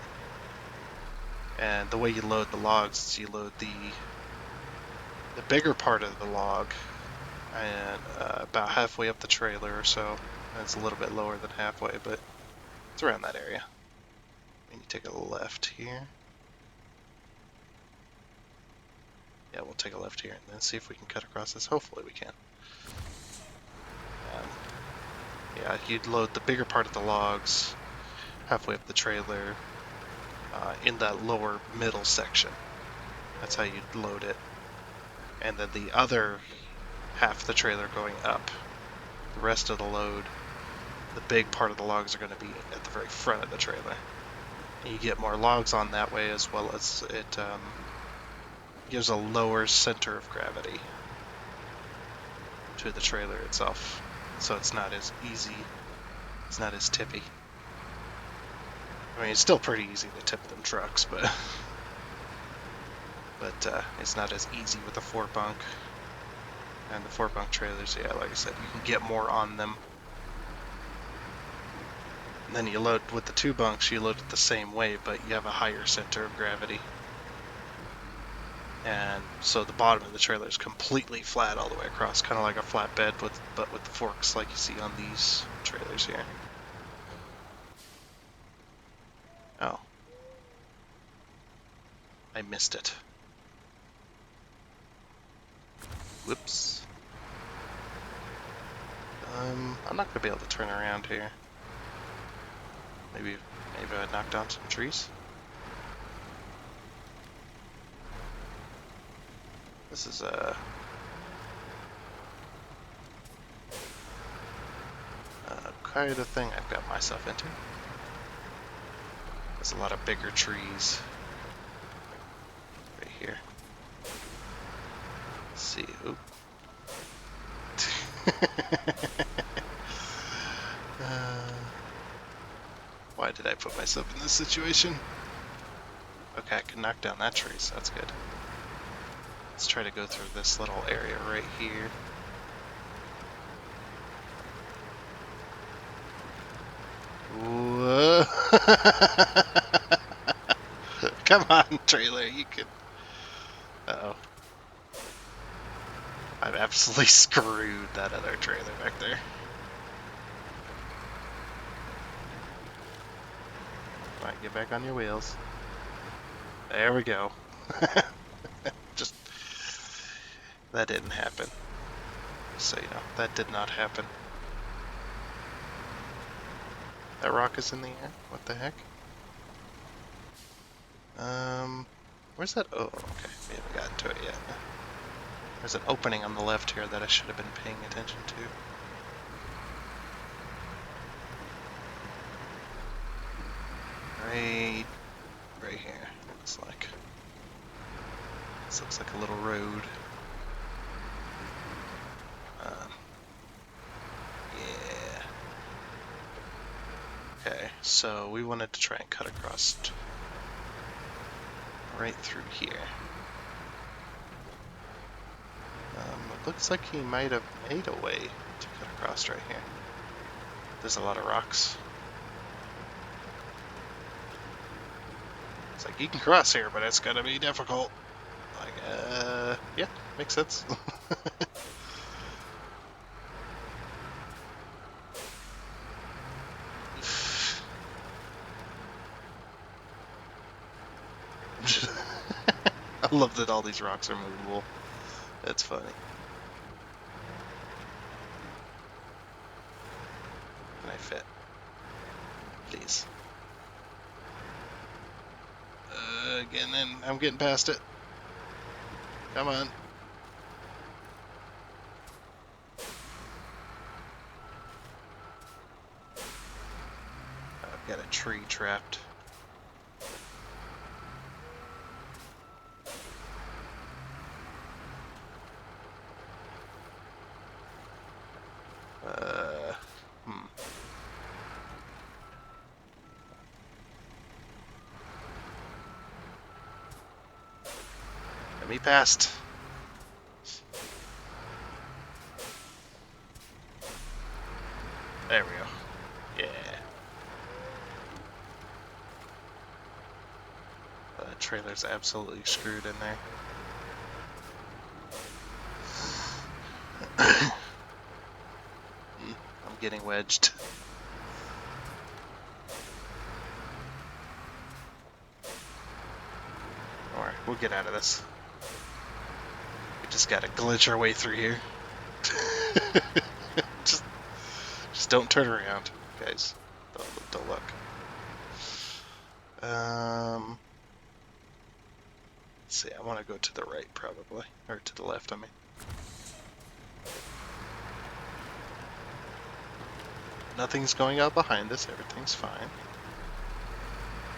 And the way you load the logs is you load the bigger part of the log, and about halfway up the trailer or so. And it's a little bit lower than halfway, but it's around that area. And you take a left here. Yeah, we'll take a left here and then see if we can cut across this. Hopefully we can. Yeah, you'd load the bigger part of the logs halfway up the trailer in that lower middle section. That's how you'd load it. And then the other half of the trailer going up, the rest of the load, the big part of the logs are going to be at the very front of the trailer. And you get more logs on that way, as well as it gives a lower center of gravity to the trailer itself. So it's not as easy, it's not as tippy. I mean, it's still pretty easy to tip them trucks, but it's not as easy with the 4-bunk. And the 4-bunk trailers, yeah, like I said, you can get more on them. And then you load with the 2 bunks, you load it the same way, but you have a higher center of gravity. And so the bottom of the trailer is completely flat all the way across, kind of like a flatbed, but with the forks like you see on these trailers here. Oh. I missed it. Whoops. I'm not going to be able to turn around here. Maybe I knock down some trees. This is kind of thing I've got myself into. There's a lot of bigger trees right here. Let's see. Oop. Why did I put myself in this situation? Okay, I can knock down that tree, so that's good. Let's try to go through this little area right here. Whoa. Come on, trailer, you could... Uh-oh. I've absolutely screwed that other trailer back there. Alright, get back on your wheels. There we go. Just... that didn't happen. So, you know, that did not happen. That rock is in the air? What the heck? Where's that? Oh, okay. We haven't gotten to it yet. There's an opening on the left here that I should have been paying attention to. Right here, looks like. This looks like a little road. Yeah. Okay, so we wanted to try and cut across right through here. It looks like he might have made a way to cut across right here. There's a lot of rocks. It's like, you can cross here, but it's gonna be difficult. Like, yeah, makes sense. I love that all these rocks are movable. That's funny. Can I fit? Please. Again, then I'm getting past it. Come on. I've got a tree trapped. Let me past. There we go. Yeah. The trailer's absolutely screwed in there. I'm getting wedged. Alright, we'll get out of this. We just gotta glitch our way through here. just don't turn around, guys. Don't look. Let's see, I want to go to the right probably, or to the left, I mean. Nothing's going out behind us, everything's fine.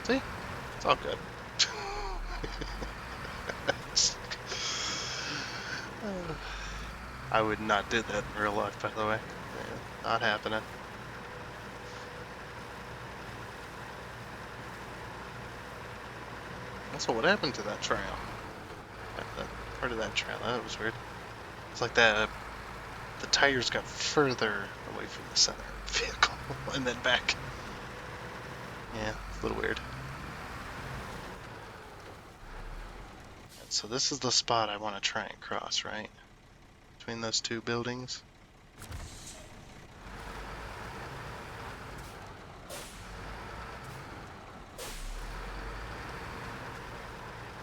See? It's all good. I would not do that in real life, by the way. Yeah, not happening. Also, what happened to that trail? That part of that trail, that was weird. It's like the tires got further away from the center of the vehicle and then back. Yeah, it's a little weird. And so this is the spot I want to try and cross, right? Between those two buildings.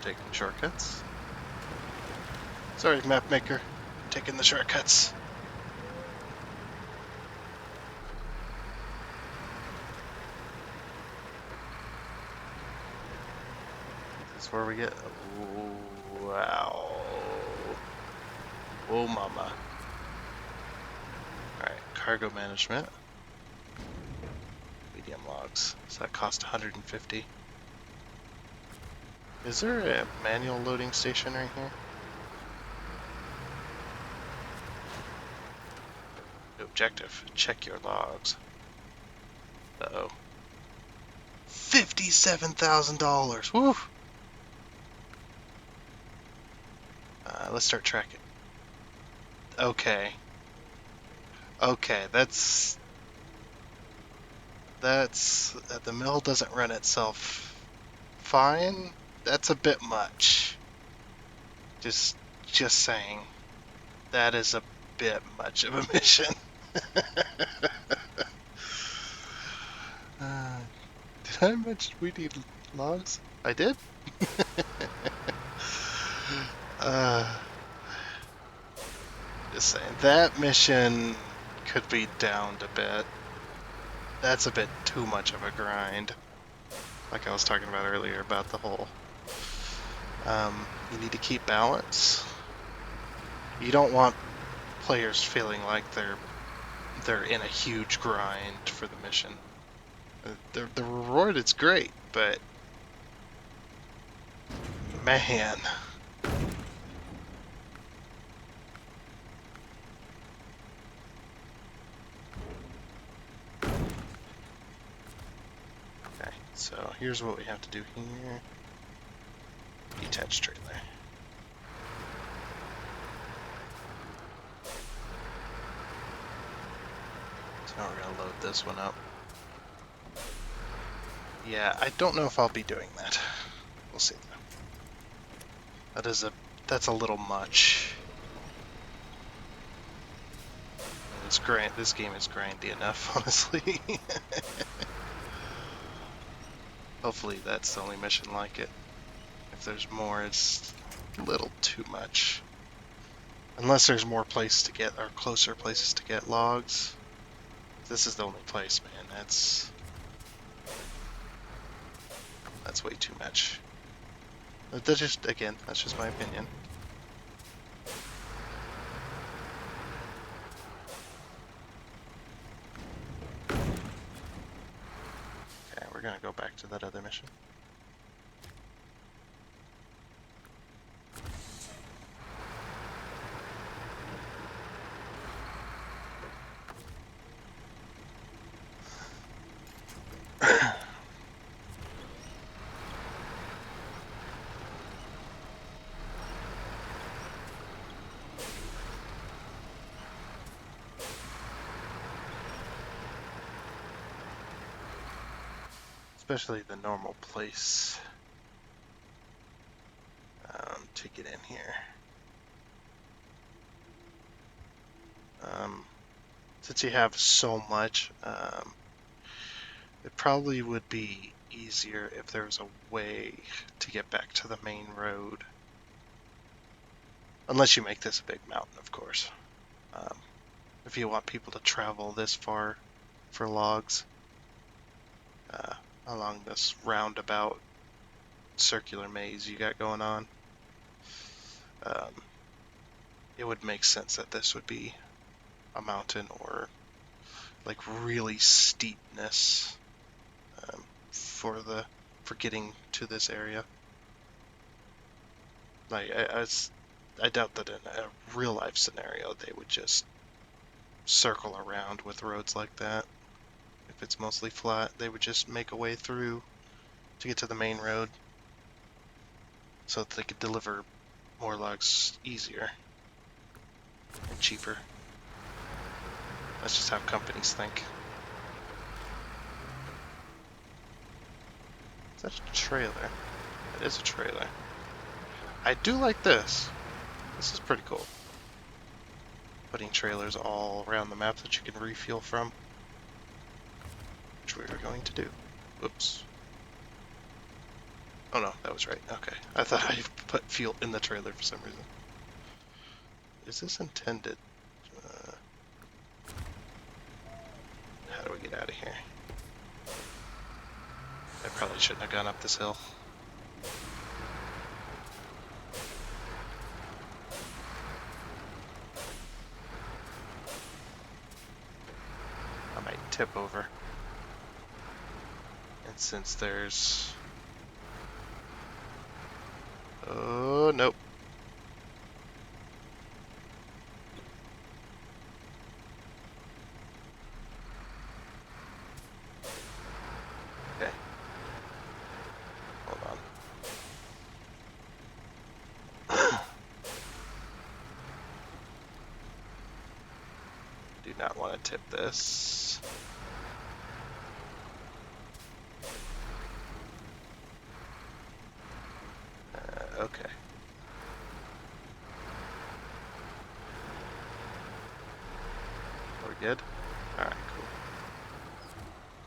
Taking shortcuts. Sorry, map maker. Taking the shortcuts. This is where we get. Oh, wow. Oh, mama. Alright, cargo management. Medium logs. So that cost 150. Is there a manual loading station right here? Objective. Check your logs. Uh-oh. $57,000! Woo! Let's start tracking. Okay. Okay, that's... the mill doesn't run itself fine. That's a bit much. Just saying. That is a bit much of a mission. Did I mention we need logs? I did? uh, just saying. That mission could be downed a bit. That's a bit too much of a grind. Like I was talking about earlier about the whole... you need to keep balance. You don't want players feeling like they're in a huge grind for the mission. The reward is great, but man. Okay, so here's what we have to do here. Detached trailer. So now we're gonna load this one up. Yeah, I don't know if I'll be doing that. We'll see though. That's a little much. This game is grindy enough, honestly. Hopefully that's the only mission like it. If there's more, it's a little too much. Unless there's more places to get, or closer places to get logs. This is the only place, man. That's way too much. That's just, again, that's just my opinion. Okay, we're gonna go back to that other mission. Especially the normal place to get in here. Since you have so much, it probably would be easier if there was a way to get back to the main road. Unless you make this a big mountain, of course. If you want people to travel this far for logs along this roundabout circular maze you got going on, it would make sense that this would be a mountain or like really steepness for getting to this area. Like I doubt that in a real life scenario they would just circle around with roads like that. If it's mostly flat, they would just make a way through to get to the main road so that they could deliver more logs easier and cheaper. That's just how companies think. Is that a trailer? It is a trailer. I do like this. This is pretty cool. Putting trailers all around the map that you can refuel from. Which we are going to do. Whoops. Oh no, that was right. Okay. I thought I put fuel in the trailer for some reason. Is this intended? How do we get out of here? I probably shouldn't have gone up this hill. I might tip over. And since there's... Oh, nope. Do not want to tip this. Okay. We're good? Alright, cool.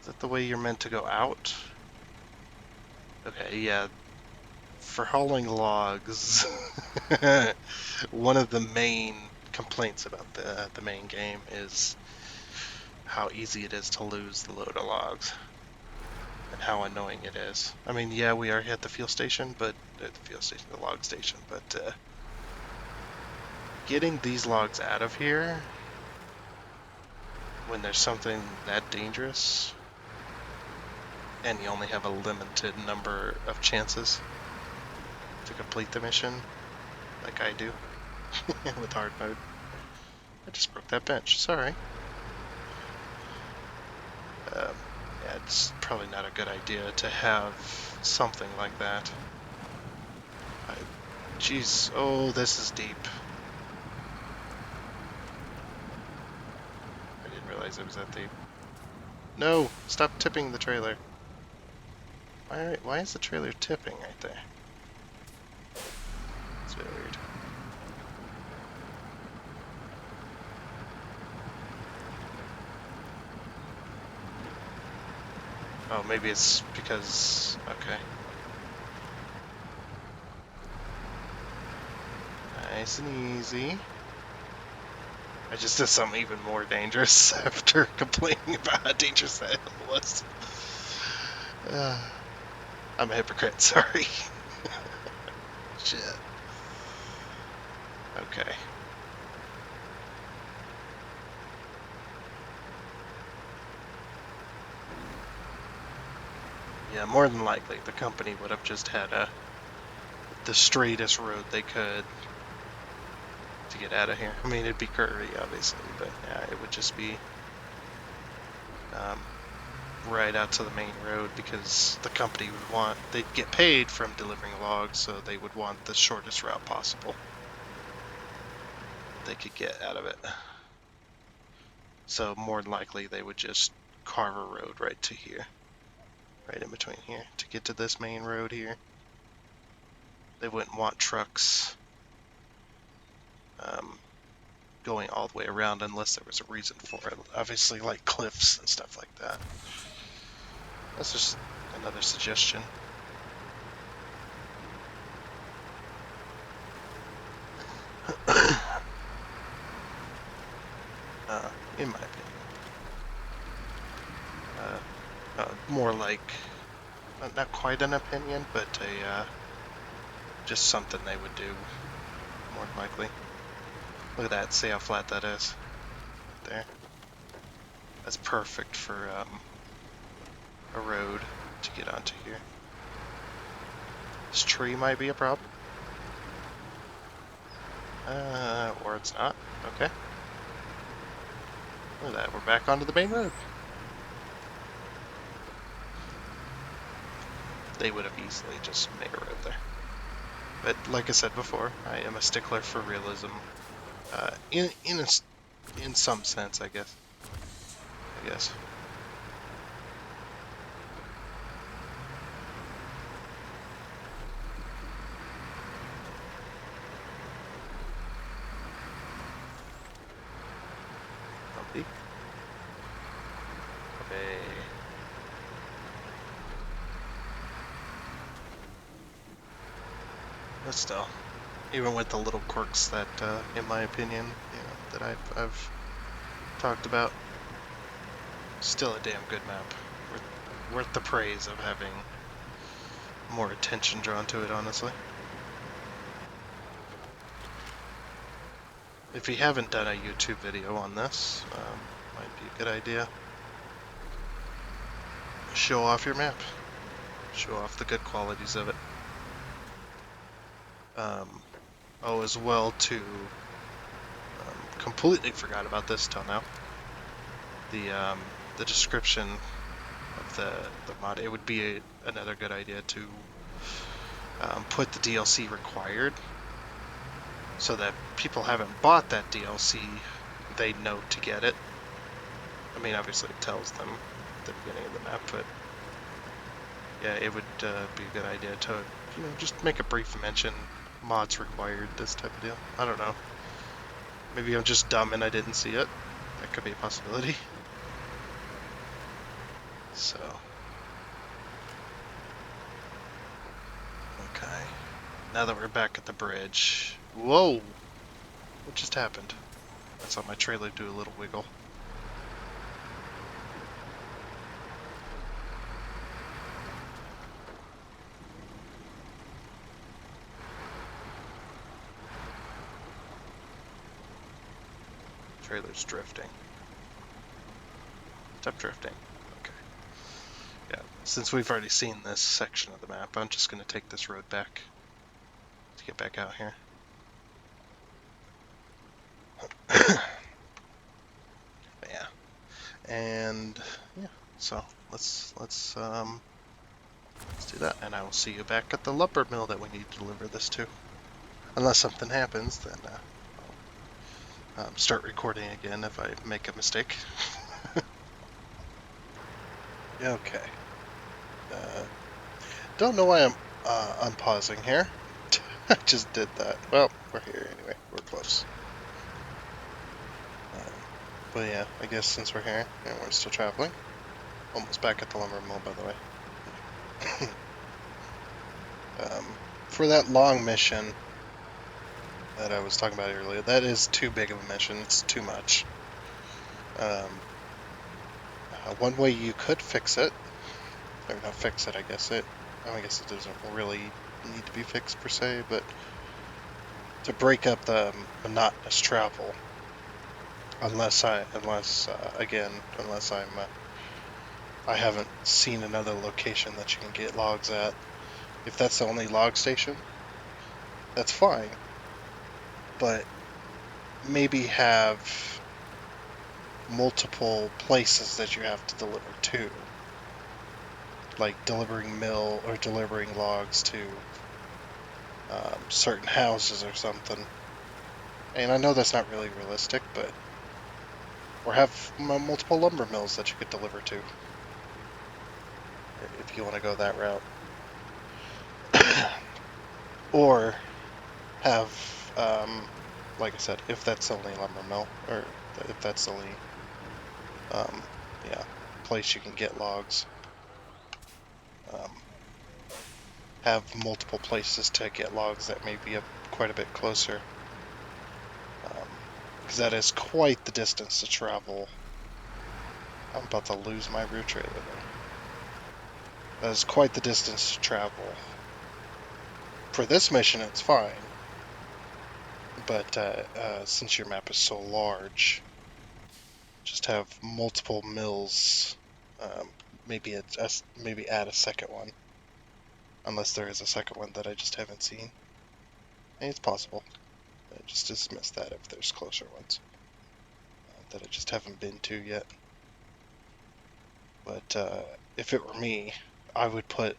Is that the way you're meant to go out? Okay, yeah. For hauling logs, one of the main complaints about the main game is how easy it is to lose the load of logs. And how annoying it is. I mean, yeah, we are at the fuel station, but the log station, but getting these logs out of here when there's something that dangerous and you only have a limited number of chances to complete the mission, like I do with hard mode. I just broke that bench, sorry. Yeah, it's probably not a good idea to have something like that. Jeez, oh, this is deep. I didn't realize it was that deep. No, stop tipping the trailer. Why is the trailer tipping right there? It's very weird. Oh, maybe it's because... okay. Nice and easy. I just did something even more dangerous after complaining about how dangerous that hill was. I'm a hypocrite, sorry. Shit. Okay. Yeah, more than likely the company would have just had the straightest road they could to get out of here. I mean, it'd be curvy, obviously, but yeah, it would just be right out to the main road because the company would want, they'd get paid from delivering logs, so they would want the shortest route possible they could get out of it. So more than likely they would just carve a road right to here, right in between here, to get to this main road here. They wouldn't want trucks going all the way around unless there was a reason for it. Obviously, like cliffs and stuff like that. That's just another suggestion. In my opinion. More like, not quite an opinion, but just something they would do, more than likely. Look at that, see how flat that is? Right there. That's perfect for a road to get onto here. This tree might be a problem. Or it's not. Okay. Look at that, we're back onto the main road. They would have easily just made a road there. But like I said before, I am a stickler for realism. In some sense, I guess. Bumpy. Okay. But still, even with the little quirks that, in my opinion, that I've talked about, still a damn good map. Worth the praise of having more attention drawn to it, honestly. If you haven't done a YouTube video on this, might be a good idea. Show off your map. Show off the good qualities of it. Oh, as well, too, completely forgot about this till now. The description of the mod, it would be another good idea to put the DLC required, so that people haven't bought that DLC, they know to get it, I mean, obviously it tells them at the beginning of the map, but yeah, it would be a good idea to, just make a brief mention, mods required, this type of deal. I don't know. Maybe I'm just dumb and I didn't see it. That could be a possibility. So, okay. Now that we're back at the bridge. Whoa! What just happened? I saw my trailer do a little wiggle. Trailer's drifting. Stop drifting. Okay. Yeah, since we've already seen this section of the map, I'm just going to take this road back to get back out here. Yeah, and yeah, so let's do that, and I will see you back at the lumber mill that we need to deliver this to. Unless something happens, then I'll start recording again if I make a mistake. Okay. Don't know why I'm unpausing here. I just did that. Well, we're here anyway. We're close. But yeah, I guess since we're here and we're still traveling, almost back at the lumber mill, by the way. For that long mission that I was talking about earlier, that is too big of a mission. It's too much. One way you could fix it, or not fix it, I guess it doesn't really need to be fixed per se, but to break up the monotonous travel. Unless I haven't seen another location that you can get logs at. If that's the only log station, that's fine. But maybe have multiple places that you have to deliver to. Like delivering mill or delivering logs to certain houses or something. And I know that's not really realistic, but or have multiple lumber mills that you could deliver to if you want to go that route. Or have, like I said, if that's the only lumber mill, or if that's the only, yeah, place you can get logs, have multiple places to get logs that may be quite a bit closer, because that is quite the distance to travel. I'm about to lose my rear trailer there. That is quite the distance to travel. For this mission, it's fine. But since your map is so large, just have multiple mills. Maybe add a second one, unless there is a second one that I just haven't seen. And it's possible. Just dismiss that if there's closer ones that I just haven't been to yet. But if it were me, I would put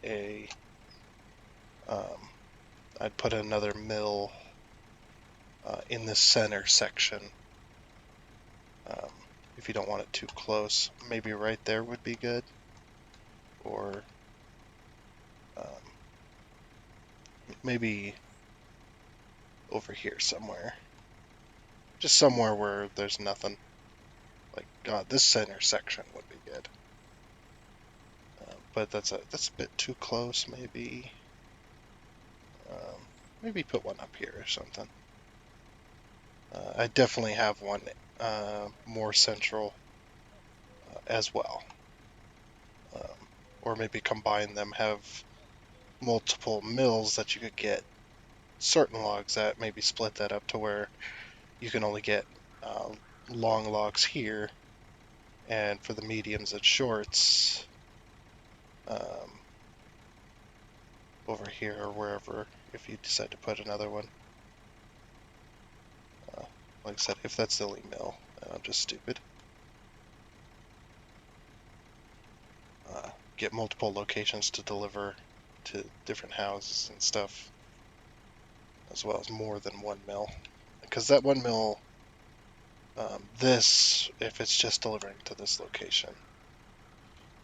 I'd put another mill in the center section. If you don't want it too close, maybe right there would be good. Or maybe over here somewhere. Just somewhere where there's nothing. Like, this center section would be good. But that's a bit too close, maybe. Maybe put one up here or something. I definitely have one more central as well. Or maybe combine them, have multiple mills that you could get certain logs at, maybe split that up to where you can only get long logs here, and for the mediums and shorts, over here or wherever, if you decide to put another one. Like I said, if that's the only mill, and I'm just stupid. Get multiple locations to deliver to different houses and stuff, as well as more than one mill. Because that one mill This, if it's just delivering to this location,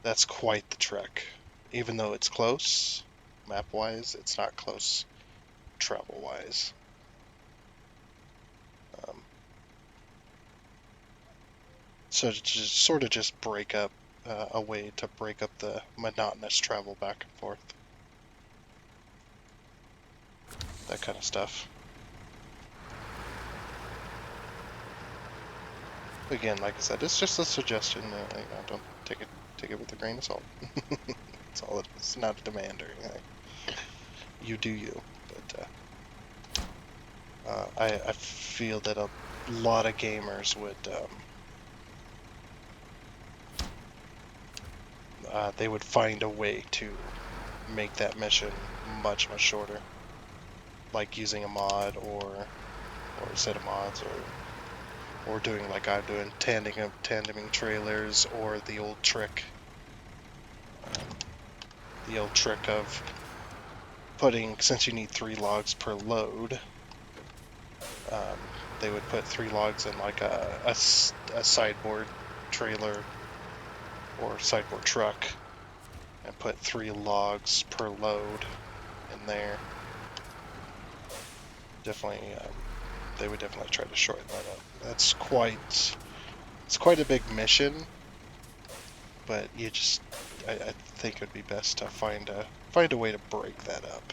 that's quite the trek. Even though it's close, map-wise, it's not close travel-wise. So to just sort of just break up a way to break up the monotonous travel back and forth. That kind of stuff. Again, like I said, it's just a suggestion. Don't take it with a grain of salt. It's all. It's not a demand or anything. You do you. But I feel that a lot of gamers would they would find a way to make that mission much shorter, like using a mod or a set of mods, or doing like I'm doing, tandeming trailers, or the old trick of putting, since you need 3 logs per load, they would put 3 logs in like a sideboard trailer or sideboard truck and put 3 logs per load in there. Definitely, they would definitely try to shorten that up. It's quite a big mission, but I think it would be best to find a way to break that up.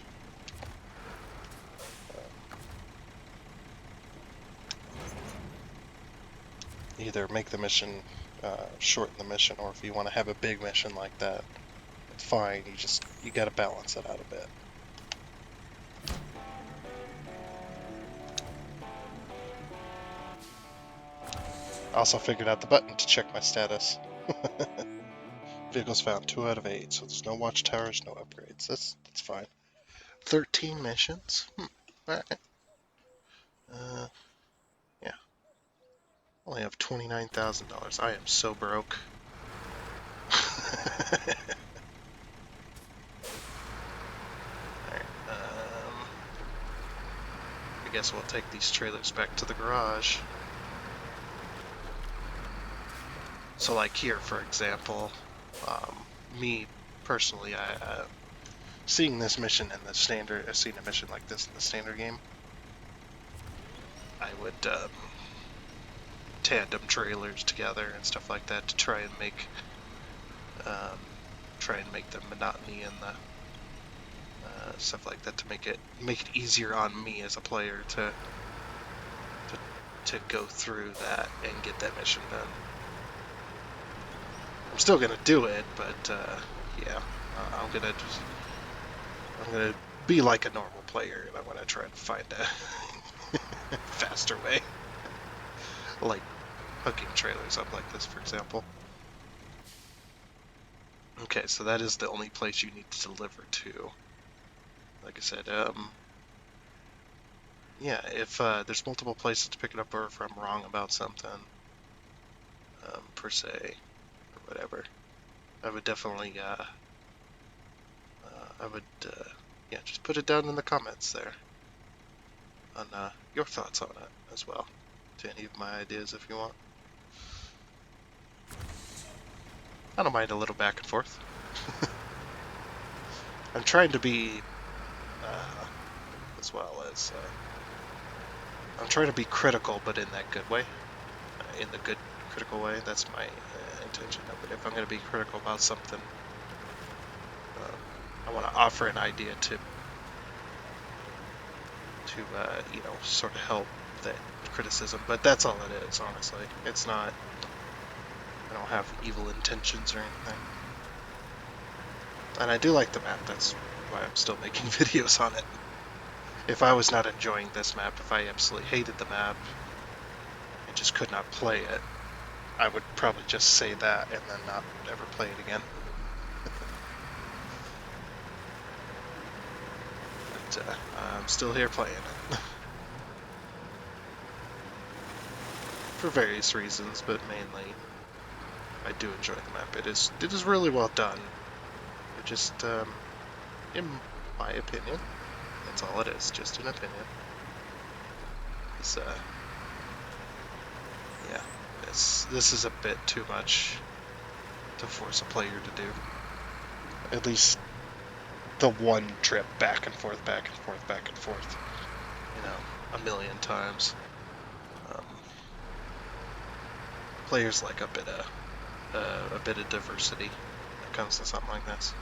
Either make the mission, shorten the mission, or if you want to have a big mission like that, it's fine. You got to balance it out a bit. I also figured out the button to check my status. Vehicles found 2 out of 8, so there's no watchtowers, no upgrades. That's fine. 13 missions. Alright. Yeah. Only have $29,000. I am so broke. Alright. I guess we'll take these trailers back to the garage. So like here, for example, me personally, seeing this mission in the standard, seeing a mission like this in the standard game, I would tandem trailers together and stuff like that to try and make the monotony and the stuff like that, to make it easier on me as a player to go through that and get that mission done. I'm still gonna do it, but yeah, I'm gonna be like a normal player, and I'm gonna try to find a faster way, like hooking trailers up like this, for example. Okay, so that is the only place you need to deliver to. Like I said, yeah, if there's multiple places to pick it up, or if I'm wrong about something, per se, or whatever, I would definitely, yeah, just put it down in the comments there on your thoughts on it as well, to any of my ideas if you want. I don't mind a little back and forth. I'm trying to be, as well as, I'm trying to be critical, but in that good way. In the good, critical way, that's my intention of it. If I'm going to be critical about something, I want to offer an idea to you know, sort of help that criticism. But that's all it is, honestly. It's not, I don't have evil intentions or anything. And I do like the map, that's why I'm still making videos on it. If I was not enjoying this map, if I absolutely hated the map and just could not play it, I would probably just say that and then not ever play it again. But I'm still here playing it. For various reasons, but mainly I do enjoy the map. It is really well done. It just, in my opinion, that's all it is, just an opinion. It's, yeah, this is a bit too much to force a player to do. At least the one trip back and forth, back and forth, back and forth. You know, a million times. Players like a bit of diversity when it comes to something like this.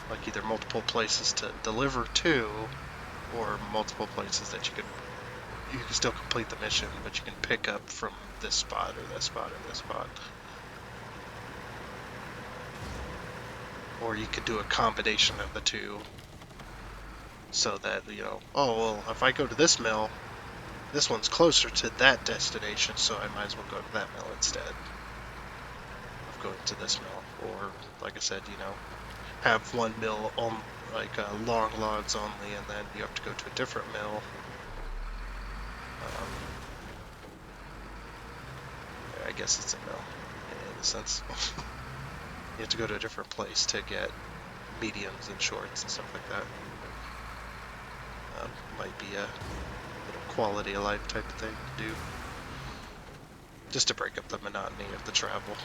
Like either multiple places to deliver to, or multiple places that you can still complete the mission, but you can pick up from this spot or this spot or this spot. Or you could do a combination of the two, so that, you know, oh, well, if I go to this mill, this one's closer to that destination, so I might as well go to that mill instead of going to this mill. Or, like I said, you know, have one mill on, like, long logs only, and then you have to go to a different mill. I guess it's a mill, in a sense. You have to go to a different place to get mediums and shorts and stuff like that. Might be a little quality of life type of thing to do, just to break up the monotony of the travel.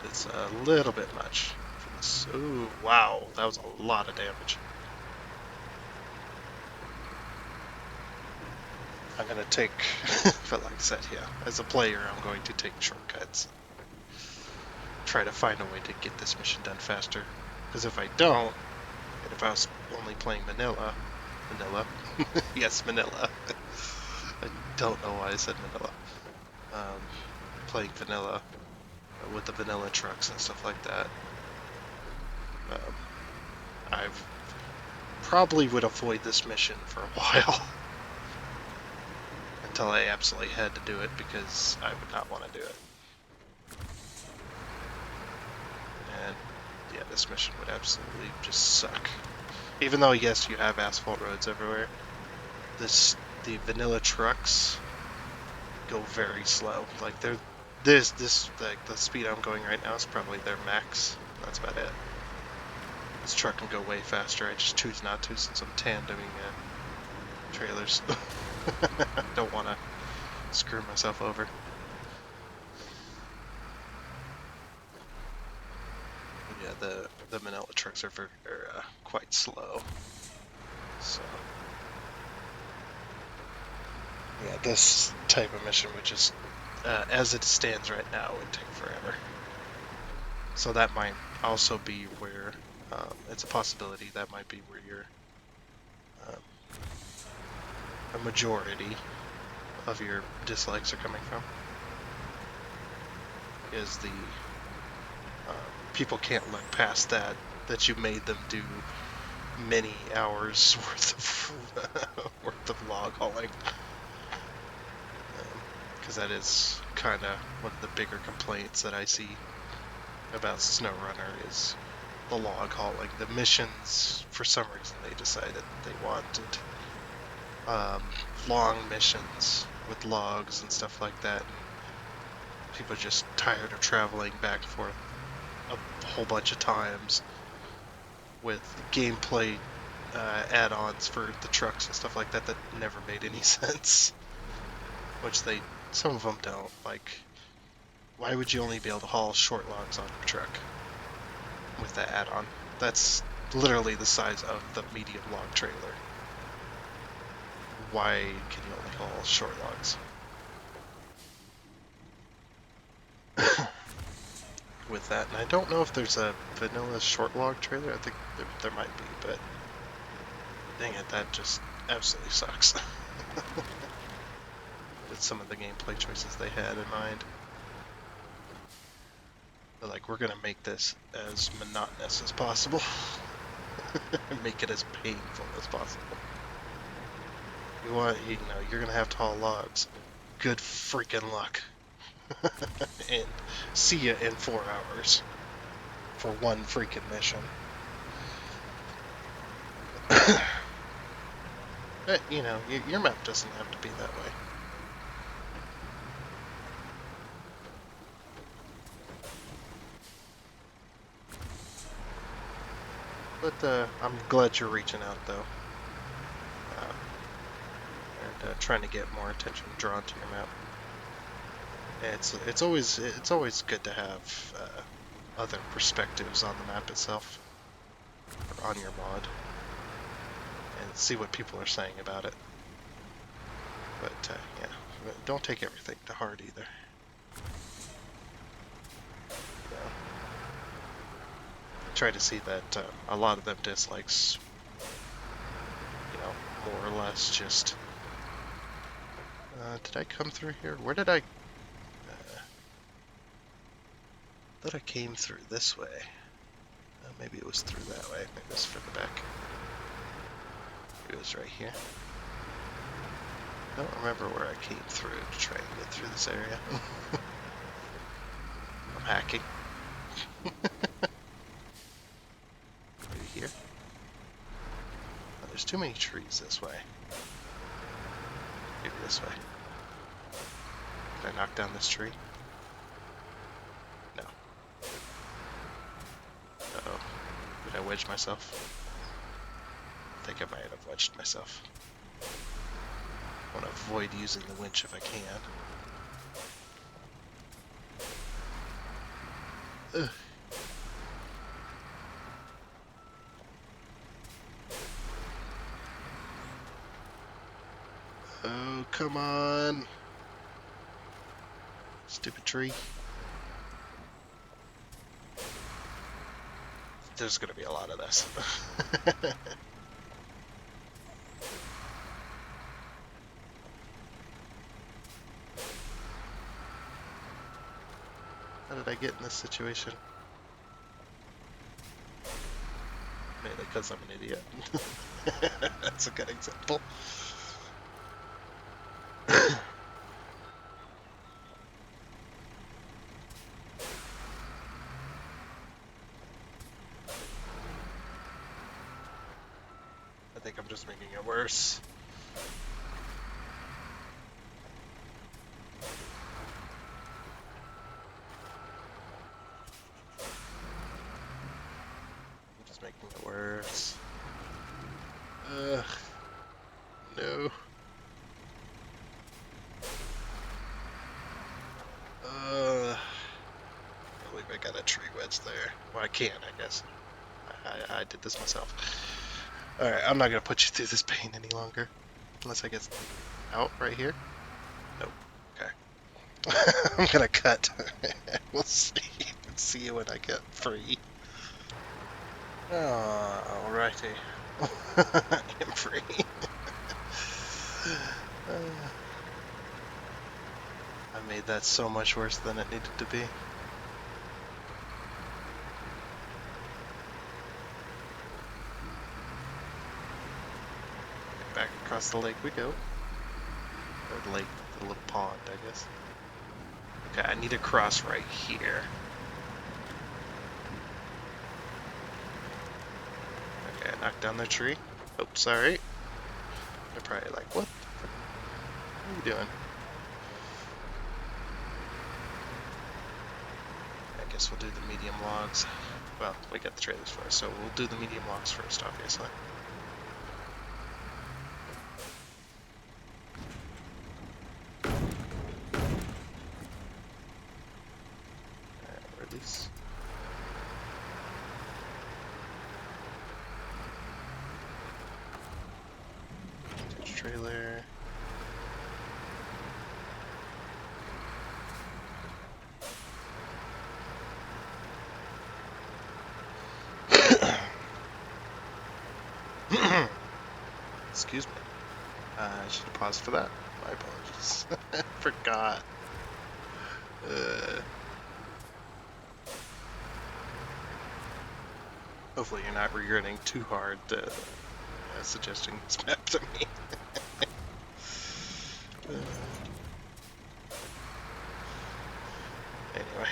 It's a little bit much for this. Ooh, wow, that was a lot of damage. I'm gonna take, but like I said, yeah, as a player, I'm going to take shortcuts. Try to find a way to get this mission done faster. Because if I don't, and if I was only playing vanilla, yes, vanilla. I don't know why I said vanilla. Playing vanilla with the vanilla trucks and stuff like that, I probably would avoid this mission for a while. Until I absolutely had to do it, because I would not want to do it. And yeah, this mission would absolutely just suck. Even though, yes, you have asphalt roads everywhere, the vanilla trucks go very slow. Like like the speed I'm going right now is probably their max. That's about it. This truck can go way faster. I just choose not to, since I'm tandeming trailers. Don't want to screw myself over. Yeah, the vanilla trucks are quite slow. So yeah, this type of mission would just, as it stands right now, would take forever. So that might also be where, it's a possibility that might be where a majority of your dislikes are coming from. Is the people can't look past that you made them do many hours worth of log hauling, because that is kind of one of the bigger complaints that I see about SnowRunner is the log hauling. The missions, for some reason, they decided they wanted long missions with logs and stuff like that. People are just tired of traveling back and forth a whole bunch of times with gameplay add-ons for the trucks and stuff like that never made any sense. Which some of them don't. Like, why would you only be able to haul short logs on your truck with that add-on? That's literally the size of the medium log trailer. Why can you only haul short logs? With that, and I don't know if there's a vanilla short log trailer. I think there might be, but dang it, that just absolutely sucks. With some of the gameplay choices they had in mind. They're like, we're gonna make this as monotonous as possible. Make it as painful as possible. You're gonna have to haul logs. Good freaking luck. And see ya in 4 hours for one freaking mission. But, your map doesn't have to be that way. But I'm glad you're reaching out, though. And trying to get more attention drawn to your map. It's always good to have other perspectives on the map itself, or on your mod, and see what people are saying about it. But yeah, don't take everything to heart either. Try to see that a lot of them dislikes, more or less just. Did I come through here? Where did I? Thought I came through this way. Maybe it was through that way. Maybe it was from the back. Maybe it was right here. I don't remember where I came through to try and get through this area. I'm hacking. Maybe here. Oh, there's too many trees this way. Maybe this way. Did I knock down this tree? No. Uh-oh. Did I wedge myself? I think I might have wedged myself. I want to avoid using the winch if I can. Ugh. Oh, come on. Stupid tree. There's gonna be a lot of this. How did I get in this situation? Mainly because I'm an idiot. That's a good example. I think I'm just making it worse. I'm just making it worse. Ugh. No. I believe I got a tree wedge there. Well, I can't, I guess. I did this myself. Alright, I'm not gonna put you through this pain any longer. Unless I get out right here. Nope. Okay. I'm gonna cut. We'll see. See you when I get free. Alrighty. I'm free. I made that so much worse than it needed to be. Back across the lake we go. Or lake, the little pond, I guess. Okay, I need to cross right here. Okay, I knocked down the tree. Oh, sorry. They're probably like, what are you doing? I guess we'll do the medium logs. Well, we got the trailers first, so we'll do the medium logs first, obviously. Release. Trailer. Excuse me. I should have paused for that. My apologies. Forgot. Hopefully you're not regretting too hard suggesting this map to me. Anyway.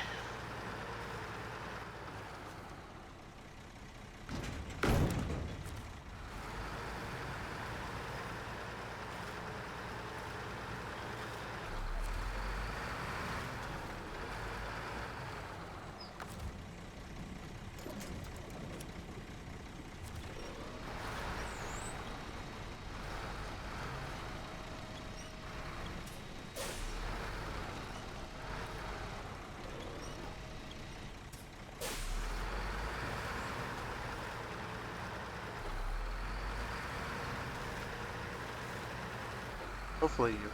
Hopefully you,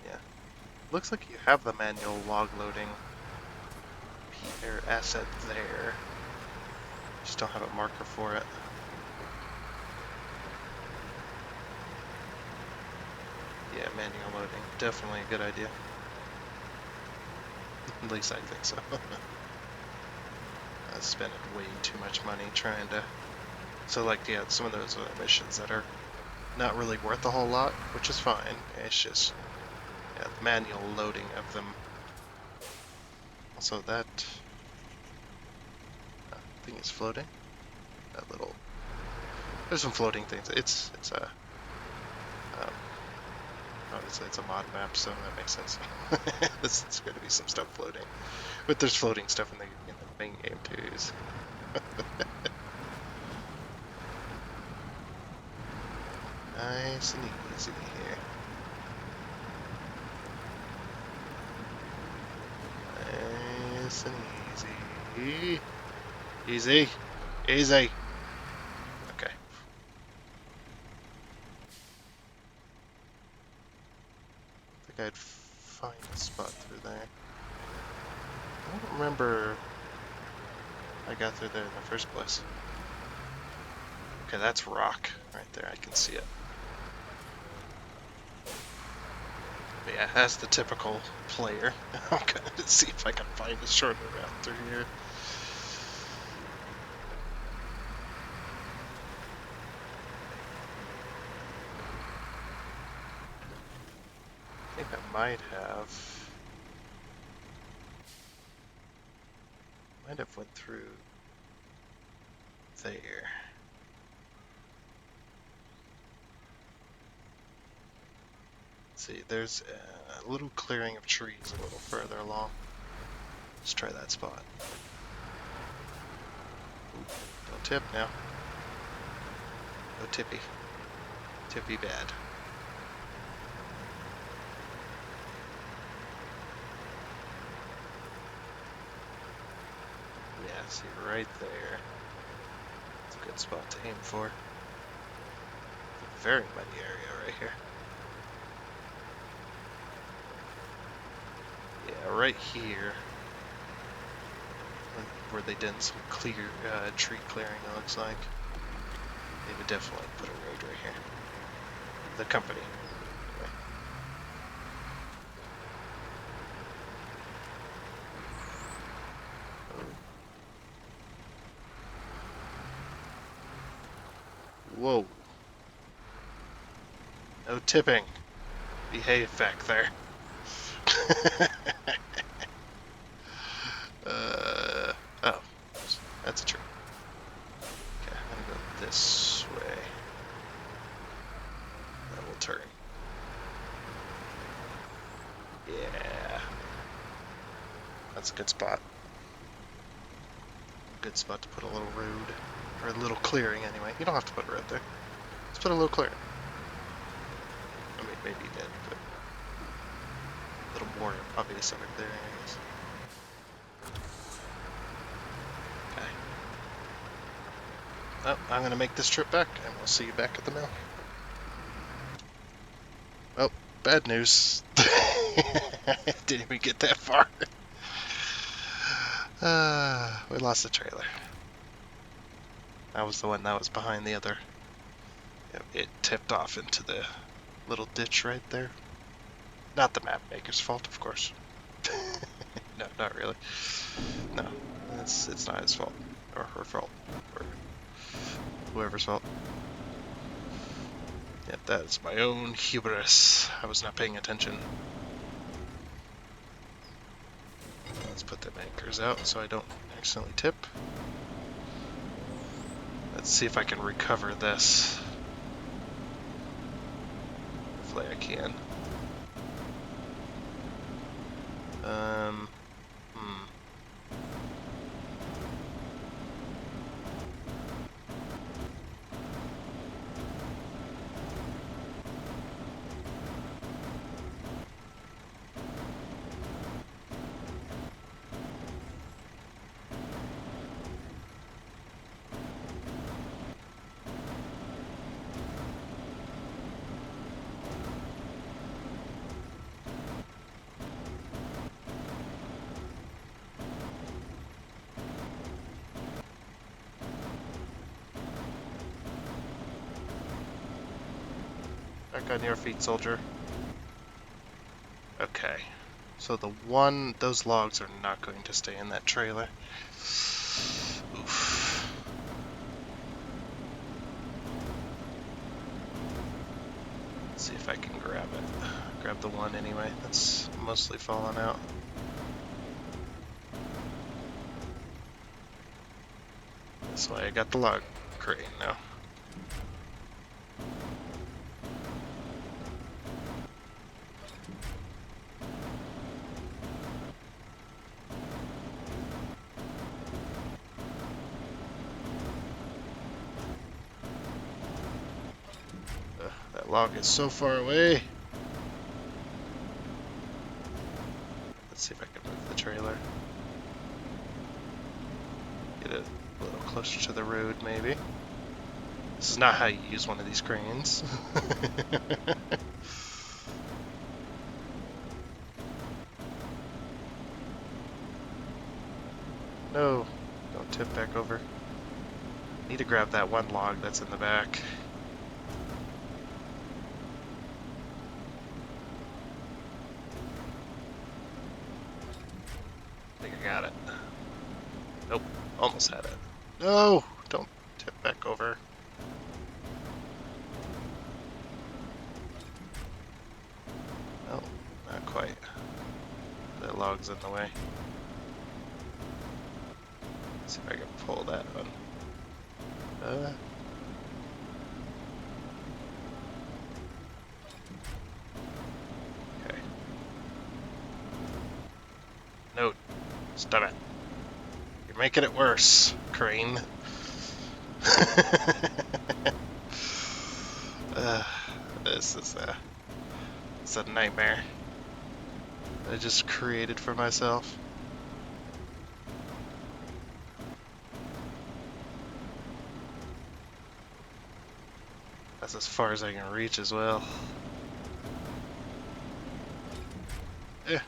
yeah. Looks like you have the manual log loading or asset there. Just don't have a marker for it. Yeah, manual loading. Definitely a good idea. At least I think so. I spent way too much money trying to... So like, yeah, some of those missions that are not really worth a whole lot, which is fine. It's just, yeah, the manual loading of them. Also that thing is floating. That little... There's some floating things. It's a... obviously it's a mod map, so that makes sense. There's going to be some stuff floating. But there's floating stuff in the main game too. Nice and easy here. Nice and easy. Easy. Easy. Okay. I think I'd find a spot through there. I don't remember I got through there in the first place. Okay, that's rock right there. I can see it. But yeah, as the typical player, I'm gonna see if I can find a shorter route through here. I think I might have went through there. See, there's a little clearing of trees a little further along. Let's try that spot. Ooh, don't tip now. No tippy. Tippy bad. Yeah, see right there. It's a good spot to aim for. A very muddy area right here. Yeah, right here. Where they did some tree clearing, it looks like. They would definitely put a road right here. The company. Anyway. Whoa. No tipping. Behave back there. Oh. That's a tree. Okay, I'm gonna go this way. Then we'll turn. Yeah. That's a good spot. Good spot to put a little road. Or a little clearing anyway. You don't have to put a road there. Let's put a little clearing. I mean, maybe you did, but a little more obvious over there, I guess. Okay. Oh, I'm gonna make this trip back, and we'll see you back at the mill. Oh, bad news. Didn't even get that far. We lost the trailer. That was the one that was behind the other. It tipped off into the little ditch right there. Not the map maker's fault, of course. No, not really. No, it's not his fault. Or her fault. Or whoever's fault. Yeah, that is my own hubris. I was not paying attention. Let's put the anchors out so I don't accidentally tip. Let's see if I can recover this. Hopefully I can. Back on your feet, soldier. Okay. So those logs are not going to stay in that trailer. Oof. Let's see if I can grab it. Grab the one anyway. That's mostly fallen out. That's why I got the log crane now. That log is so far away. Let's see if I can move the trailer. Get it a little closer to the road, maybe. This is not how you use one of these cranes. No, don't tip back over. Need to grab that one log that's in the back. I think I got it. Nope, almost had it. No, don't tip back over. No, not quite. That log's in the way. Let's see if I can pull that one. Okay. No, stop it. You're making it worse, crane. This is it's a nightmare I just created for myself. That's as far as I can reach as well. Yeah.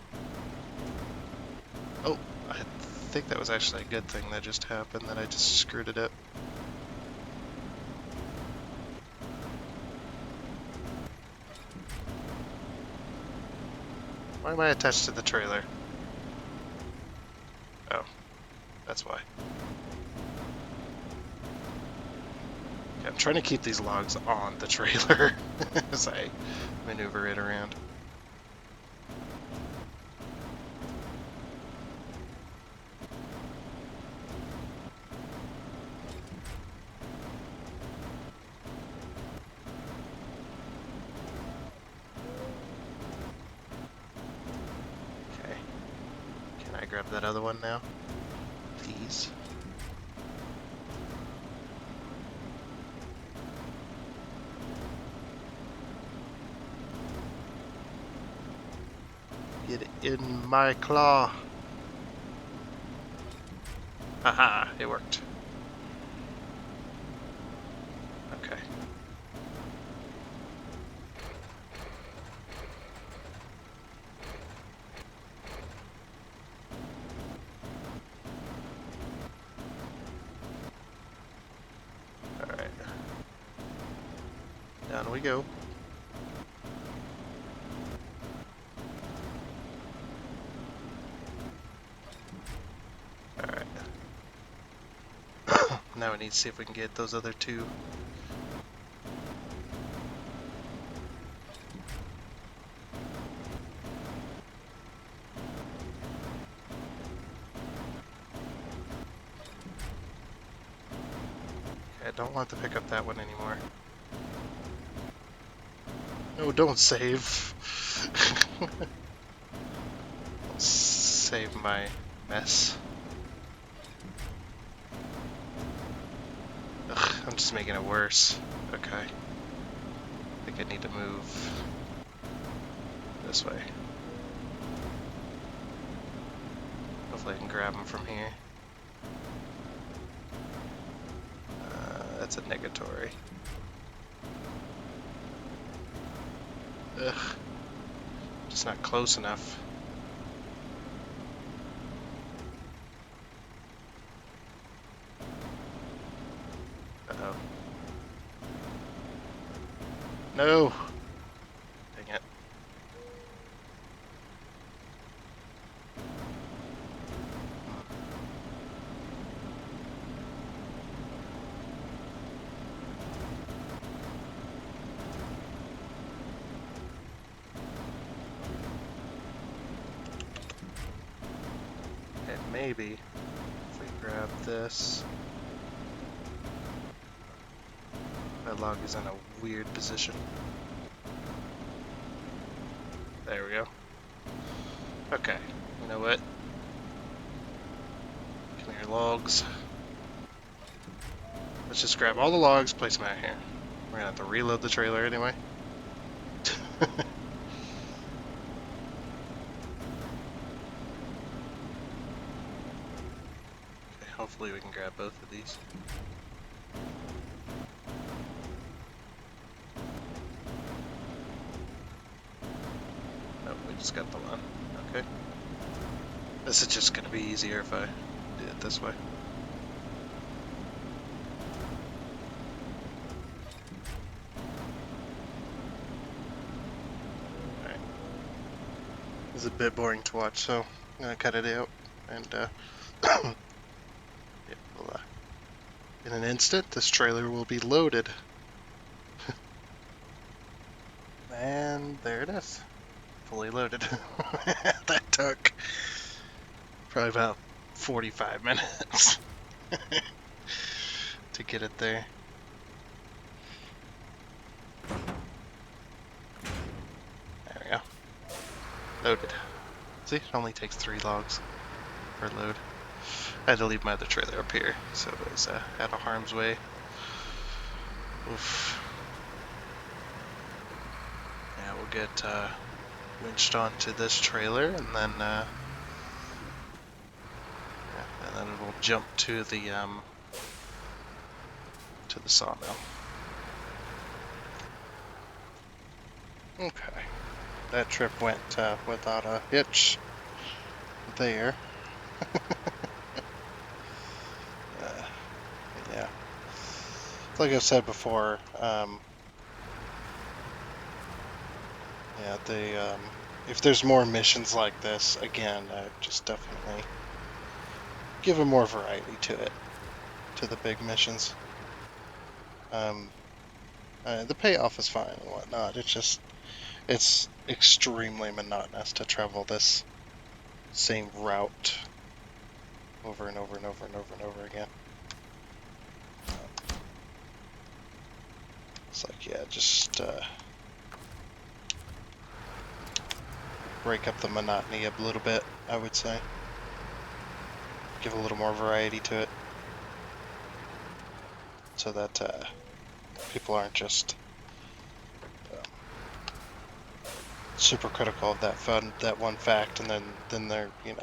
Oh, I think that was actually a good thing that just happened, that I just screwed it up. Why am I attached to the trailer? Oh, that's why. Okay, I'm trying to keep these logs on the trailer as I maneuver it around. Grab that other one now, please. Get it in my claw. Haha, it worked. Okay. Alright. Down we go. Alright. Now we need to see if we can get those other two. Okay, I don't want to pick up that one anymore. No, don't save. Save my mess. Ugh, I'm just making it worse. Okay. I think I need to move this way. Hopefully I can grab him from here. That's a negatory. Ugh. Just not close enough. Uh-oh. No! maybe if we grab this. That log is in a weird position. There we go. Okay, you know what? Come here, logs. Let's just grab all the logs, place them out here. We're gonna have to reload the trailer anyway. Okay, hopefully we can grab both of these. Oh, we just got the one. Okay. This is just gonna be easier if I do it this way. Alright. This is a bit boring to watch, so I'm gonna cut it out and yeah, we'll, in an instant this trailer will be loaded. And there it is. Fully loaded. That took probably about 45 minutes to get it there. There we go. Loaded. See, it only takes 3 logs per load. I had to leave my other trailer up here, so it was out of harm's way. Oof. Yeah, we'll get winched onto this trailer, and then we'll jump to the sawmill. Okay, that trip went without a hitch there. Yeah, like I've said before, yeah, if there's more missions like this, again, just definitely give them more variety to it, to the big missions. The payoff is fine and whatnot. It's extremely monotonous to travel this same route over and over and over and over and over again. It's like, yeah, just break up the monotony a little bit, I would say. Give a little more variety to it, so that people aren't just super critical of that one fact, and then they're, you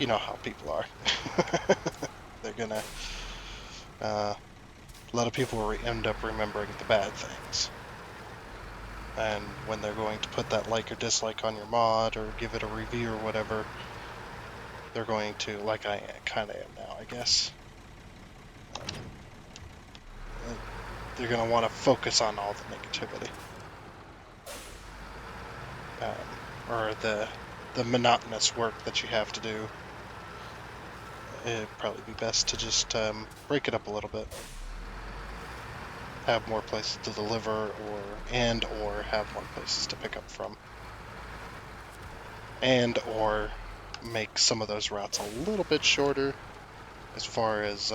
know how people are. They're gonna a lot of people will end up remembering the bad things, and when they're going to put that like or dislike on your mod or give it a review or whatever, they're going to, like I kind of am now, I guess, they're going to want to focus on all the negativity, or the monotonous work that you have to do. It'd probably be best to just break it up a little bit. Have more places to deliver, or have more places to pick up from. And or make some of those routes a little bit shorter, as far as,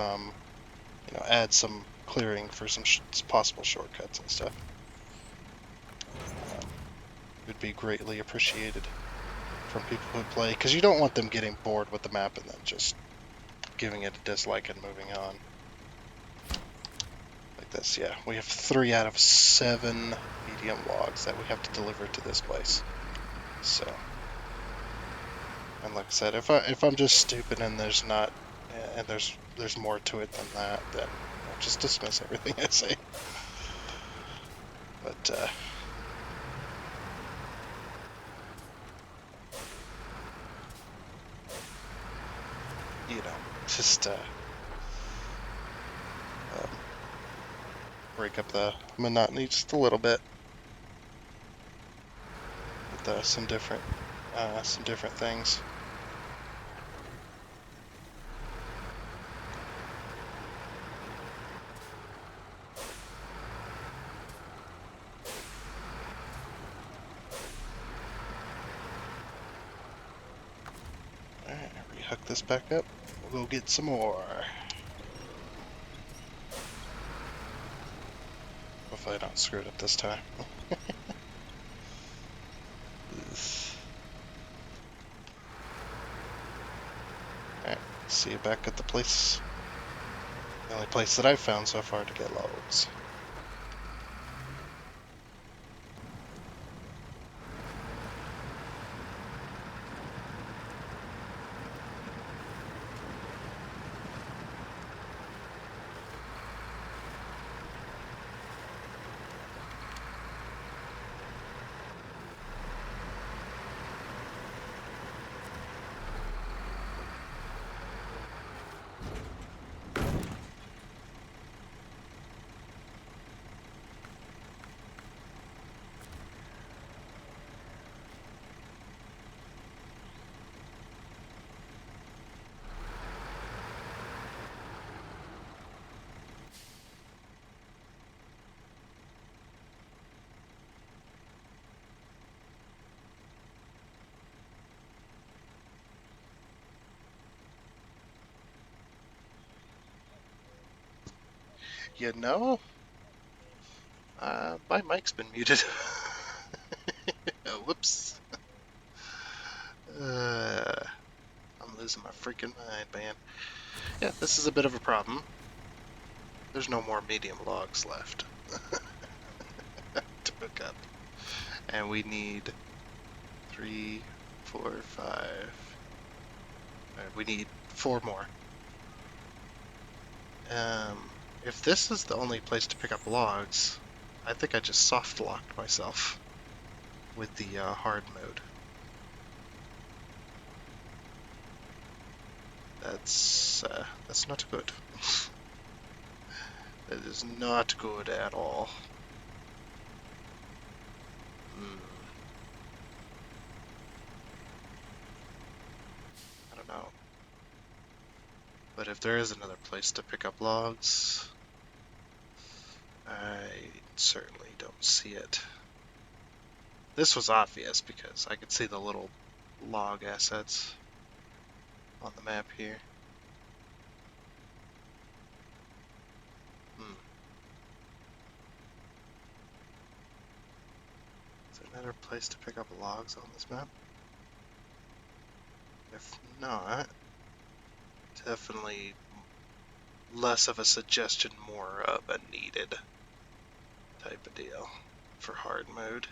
add some clearing for some possible shortcuts and stuff. It would be greatly appreciated from people who play, because you don't want them getting bored with the map and then just giving it a dislike and moving on. Like this, yeah. We have 3 out of 7 medium logs that we have to deliver to this place. So, and like I said, if I'm just stupid and there's not, and there's more to it than that, then I'll just dismiss everything I say. But just break up the monotony just a little bit with some different things. There hook this back up. We'll go get some more. Hopefully I don't screw it up this time. Alright, see you back at the place. The only place that I've found so far to get logs. You know, my mic's been muted. Whoops. Uh, I'm losing my freaking mind, man. Yeah, this is a bit of a problem. There's no more medium logs left to pick up. And we need 3, 4, 5. We need 4 more. If this is the only place to pick up logs, I think I just soft locked myself with the hard mode. That's not good. That is not good at all. I don't know. But if there is another place to pick up logs, I certainly don't see it. This was obvious because I could see the little log assets on the map here. Is there another place to pick up logs on this map? If not, definitely less of a suggestion, more of a needed type of deal for hard mode.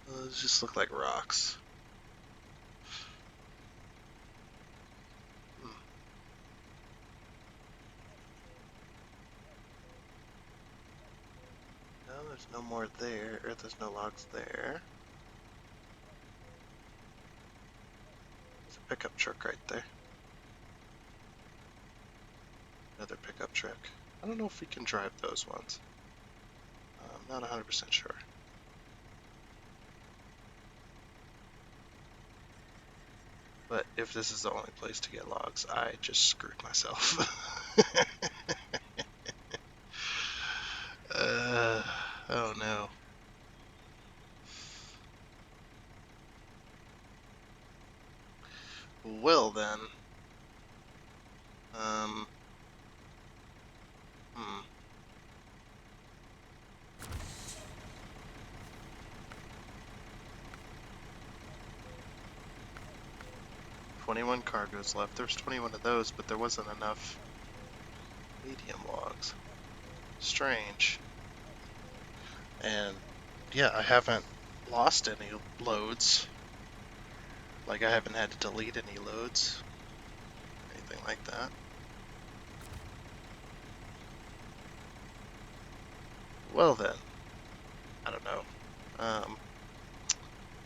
Those just look like rocks. No, there's no more there, or there's no logs there. There's a pickup truck right there. Another pickup truck. I don't know if we can drive those ones. I'm not 100% sure. But if this is the only place to get logs, I just screwed myself. Oh no. Well then. Um. Hmm. 21 cargoes left. There's 21 of those, but there wasn't enough medium logs. Strange. And yeah, I haven't lost any loads. Like I haven't had to delete any loads. Anything like that. Well then. I don't know.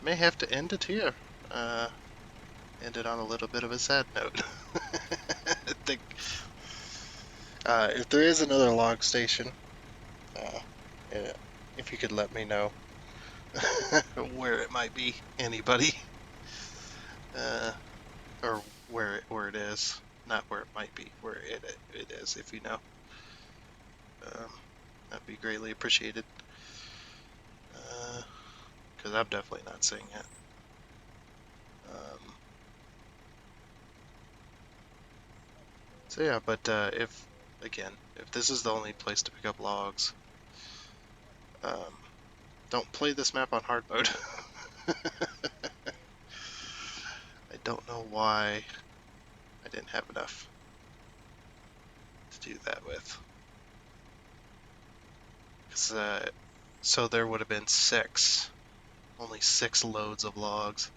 May have to end it here. End it on a little bit of a sad note. I think if there is another log station, yeah, if you could let me know where it might be, anybody, or where it is, not where it might be, where it is, if you know, that'd be greatly appreciated. Because I'm definitely not seeing it. So yeah, but if this is the only place to pick up logs, um, don't play this map on hard mode. I don't know why I didn't have enough to do that with. 'Cause, so there would have been only 6 loads of logs.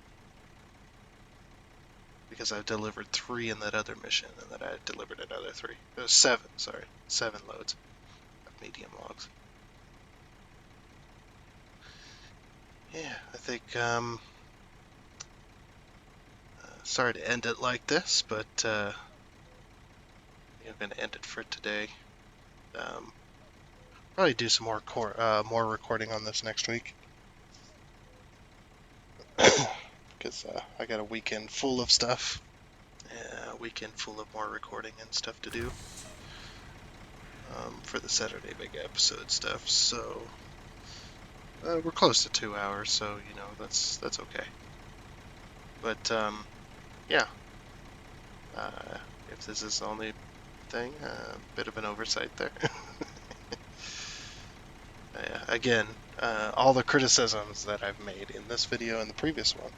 Because I've delivered 3 in that other mission, and then I delivered another 3. It was 7, sorry. 7 loads of medium logs. Yeah, I think, sorry to end it like this, but, I'm going to end it for today. Probably do some more recording on this next week. Because I got a weekend full of stuff. Yeah, a weekend full of more recording and stuff to do. For the Saturday Big Episode stuff, so we're close to 2 hours, so that's okay. But yeah, if this is the only thing, a bit of an oversight there. Again, all the criticisms that I've made in this video and the previous one,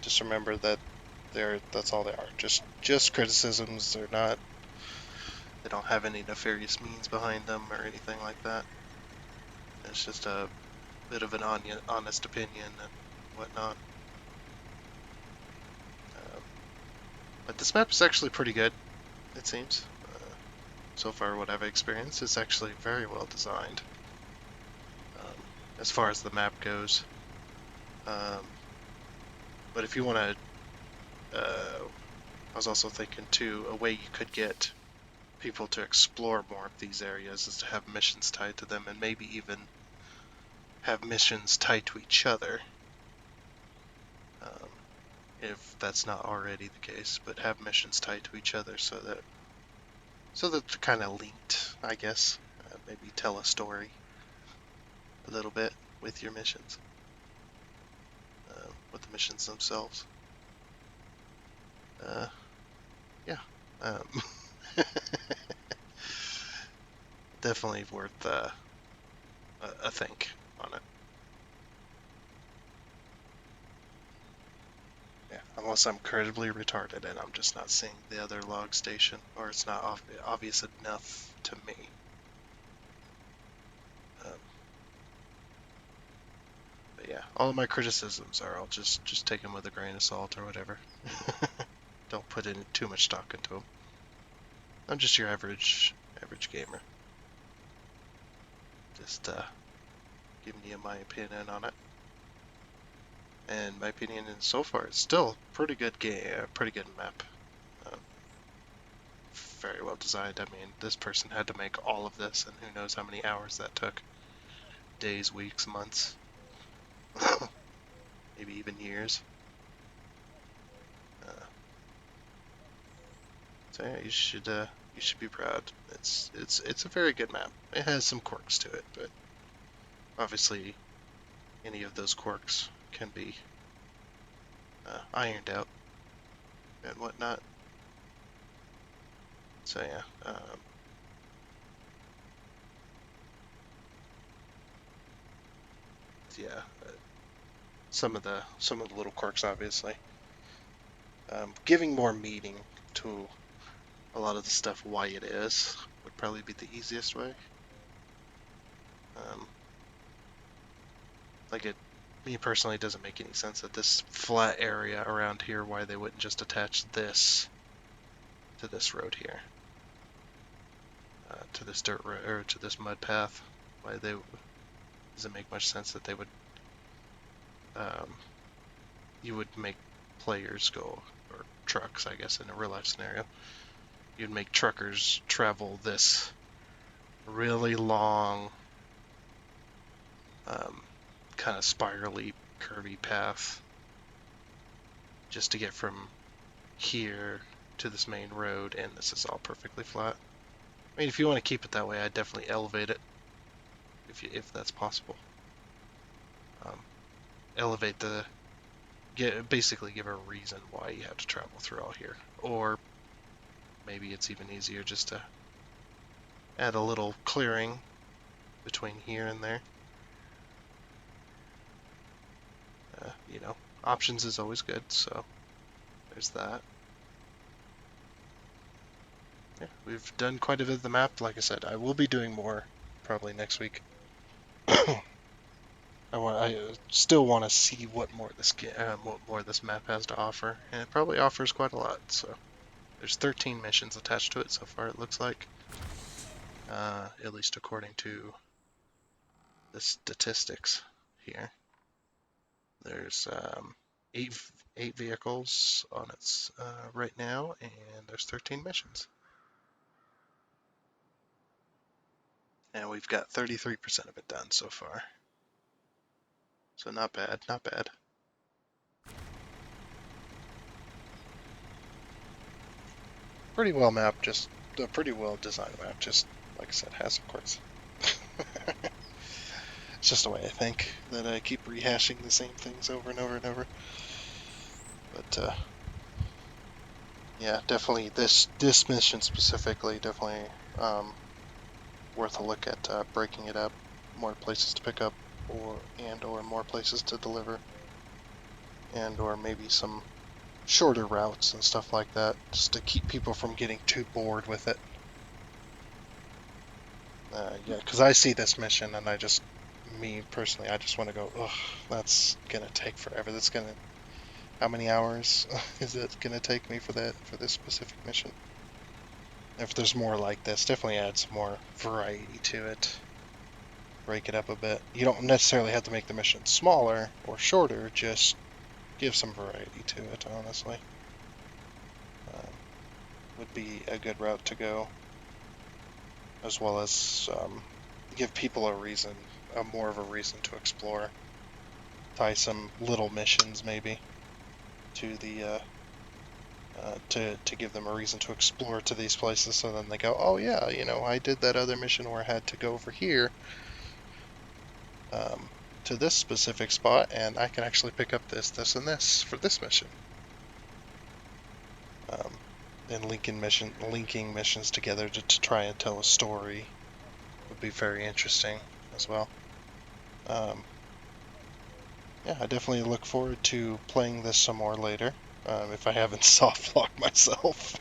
just remember that that's all they are. Just criticisms. They don't have any nefarious means behind them or anything like that. It's just a bit of an honest opinion and whatnot. But this map is actually pretty good, it seems. So far, what I've experienced, it's actually very well designed. As far as the map goes. But if you want to, I was also thinking too, a way you could get people to explore more of these areas is to have missions tied to them, and maybe even have missions tied to each other. If that's not already the case, but have missions tied to each other so that they're kind of linked, I guess. Maybe tell a story a little bit with your missions, with the missions themselves. Yeah, definitely worth a think on it. Yeah, unless I'm incredibly retarded and I'm just not seeing the other log station, or it's not obvious enough to me. Um, but yeah, all of my criticisms are, I'll just take them with a grain of salt or whatever. Don't put in too much stock into them. I'm just your average gamer. Just giving you my opinion on it. And my opinion is, so far, it's still pretty good game, pretty good map. Very well designed. I mean, this person had to make all of this, and who knows how many hours that took. Days, weeks, months, maybe even years. So yeah, you should be proud. It's a very good map. It has some quirks to it, but obviously any of those quirks can be ironed out and whatnot. So yeah, yeah, some of the little quirks, obviously. Giving more meaning to a lot of the stuff, why it is, would probably be the easiest way. Um, like me personally, it doesn't make any sense that this flat area around here, why they wouldn't just attach this to this road here, to this dirt road, or to this mud path. Why they doesn't make much sense that they would, you would make players go, or trucks, I guess, in a real life scenario. You'd make truckers travel this really long, kind of spirally, curvy path just to get from here to this main road, and this is all perfectly flat. I mean, if you want to keep it that way, I'd definitely elevate it, if that's possible. Elevate basically give a reason why you have to travel through all here, or maybe it's even easier just to add a little clearing between here and there. You know, options is always good, so there's that. Yeah, we've done quite a bit of the map. Like I said, I will be doing more probably next week. I still want to see what more this map has to offer, and it probably offers quite a lot. So there's 13 missions attached to it so far. It looks like, at least according to the statistics here. There's eight vehicles on its right now, and there's 13 missions. And we've got 33% of it done so far. So not bad, not bad. Pretty well mapped, just a pretty well designed map, just like I said, has quirks. It's just the way I think, that I keep rehashing the same things over and over and over. But yeah, definitely this mission specifically, definitely worth a look at breaking it up, more places to pick up, or more places to deliver, and or maybe some shorter routes and stuff like that, just to keep people from getting too bored with it. Yeah, because I see this mission and me personally, I just want to go, ugh, that's gonna take forever. How many hours is it gonna take me for this specific mission? If there's more like this, definitely add some more variety to it. Break it up a bit. You don't necessarily have to make the mission smaller or shorter, just give some variety to it, honestly. Would be a good route to go. As well as give people more of a reason to explore. Tie some little missions, maybe, to the to give them a reason to explore to these places, so then they go, oh yeah, I did that other mission where I had to go over here to this specific spot, and I can actually pick up this, and this for this mission. And linking missions together to try and tell a story would be very interesting as well. Yeah, I definitely look forward to playing this some more later, if I haven't soft locked myself.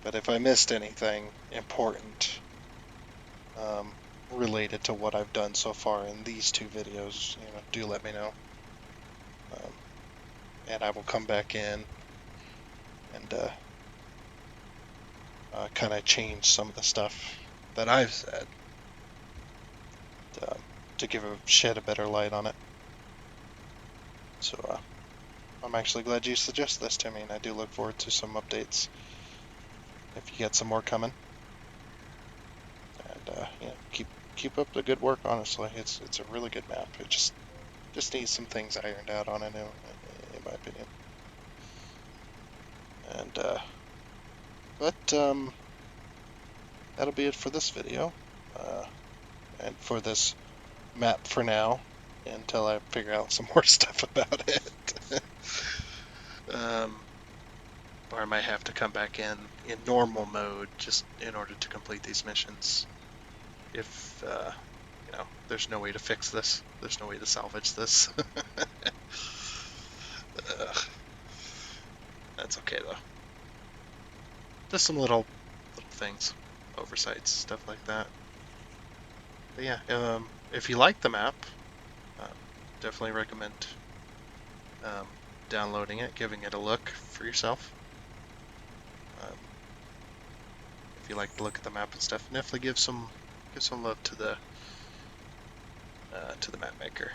But if I missed anything important related to what I've done so far in these two videos, do let me know. And I will come back in and kind of change some of the stuff that I've said to shed a better light on it. So I'm actually glad you suggest this to me, and I do look forward to some updates if you get some more coming. And yeah, keep up the good work. Honestly, it's a really good map. It just needs some things ironed out on it, in my opinion. And but that'll be it for this video, and for this map for now, until I figure out some more stuff about it. Or I might have to come back in normal mode just in order to complete these missions. If there's no way to fix this, there's no way to salvage this. That's okay though. Just some little things, oversights, stuff like that. But yeah, if you like the map, definitely recommend downloading it, giving it a look for yourself. If you like the look at the map and stuff, definitely give some love to the map maker.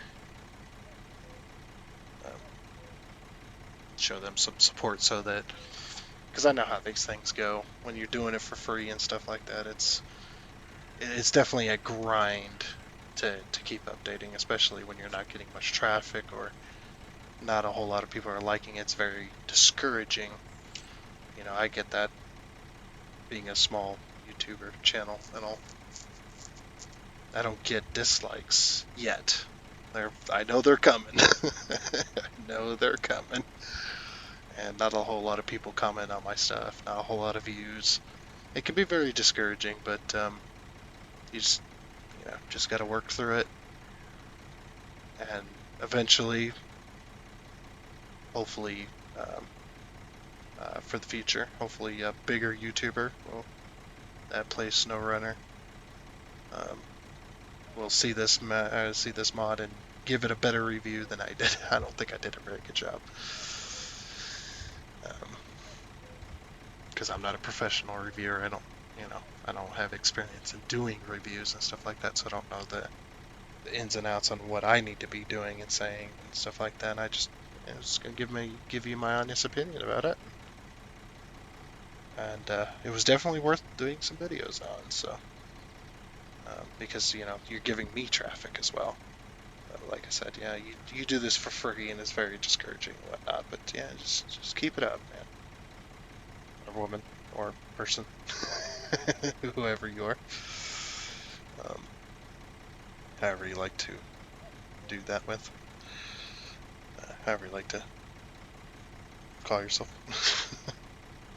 Show them some support, so that, because I know how these things go when you're doing it for free and stuff like that. It's definitely a grind to keep updating, especially when you're not getting much traffic or not a whole lot of people are liking it. It's very discouraging. I get that, being a small YouTuber channel and all. I don't get dislikes yet. I know they're coming. I know they're coming. and not a whole lot of people comment on my stuff, not a whole lot of views. It can be very discouraging, but you just got to work through it, and eventually, hopefully, for the future, hopefully a bigger YouTuber that plays SnowRunner will see this mod and give it a better review than I did. I don't think I did a very good job. Because I'm not a professional reviewer. I don't have experience in doing reviews and stuff like that, so I don't know the ins and outs on what I need to be doing and saying and stuff like that. I just gonna give you my honest opinion about it, and it was definitely worth doing some videos on. So because you're giving me traffic as well. Like I said, yeah, you do this for free and it's very discouraging and whatnot. But yeah, just keep it up, man. Or woman or person, whoever you are. Um, however you like to do that with. However you like to call yourself.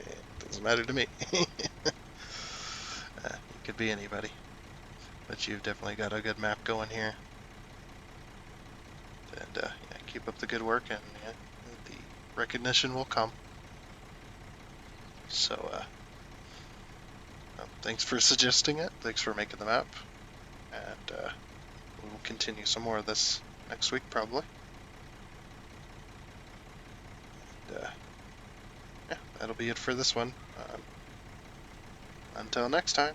It doesn't matter to me. You could be anybody. But you've definitely got a good map going here. And yeah, keep up the good work, and yeah, the recognition will come. So thanks for suggesting it. Thanks for making the map. And we'll continue some more of this next week, probably. And, yeah, that'll be it for this one. Until next time,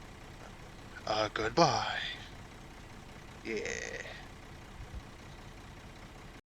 goodbye. Yeah.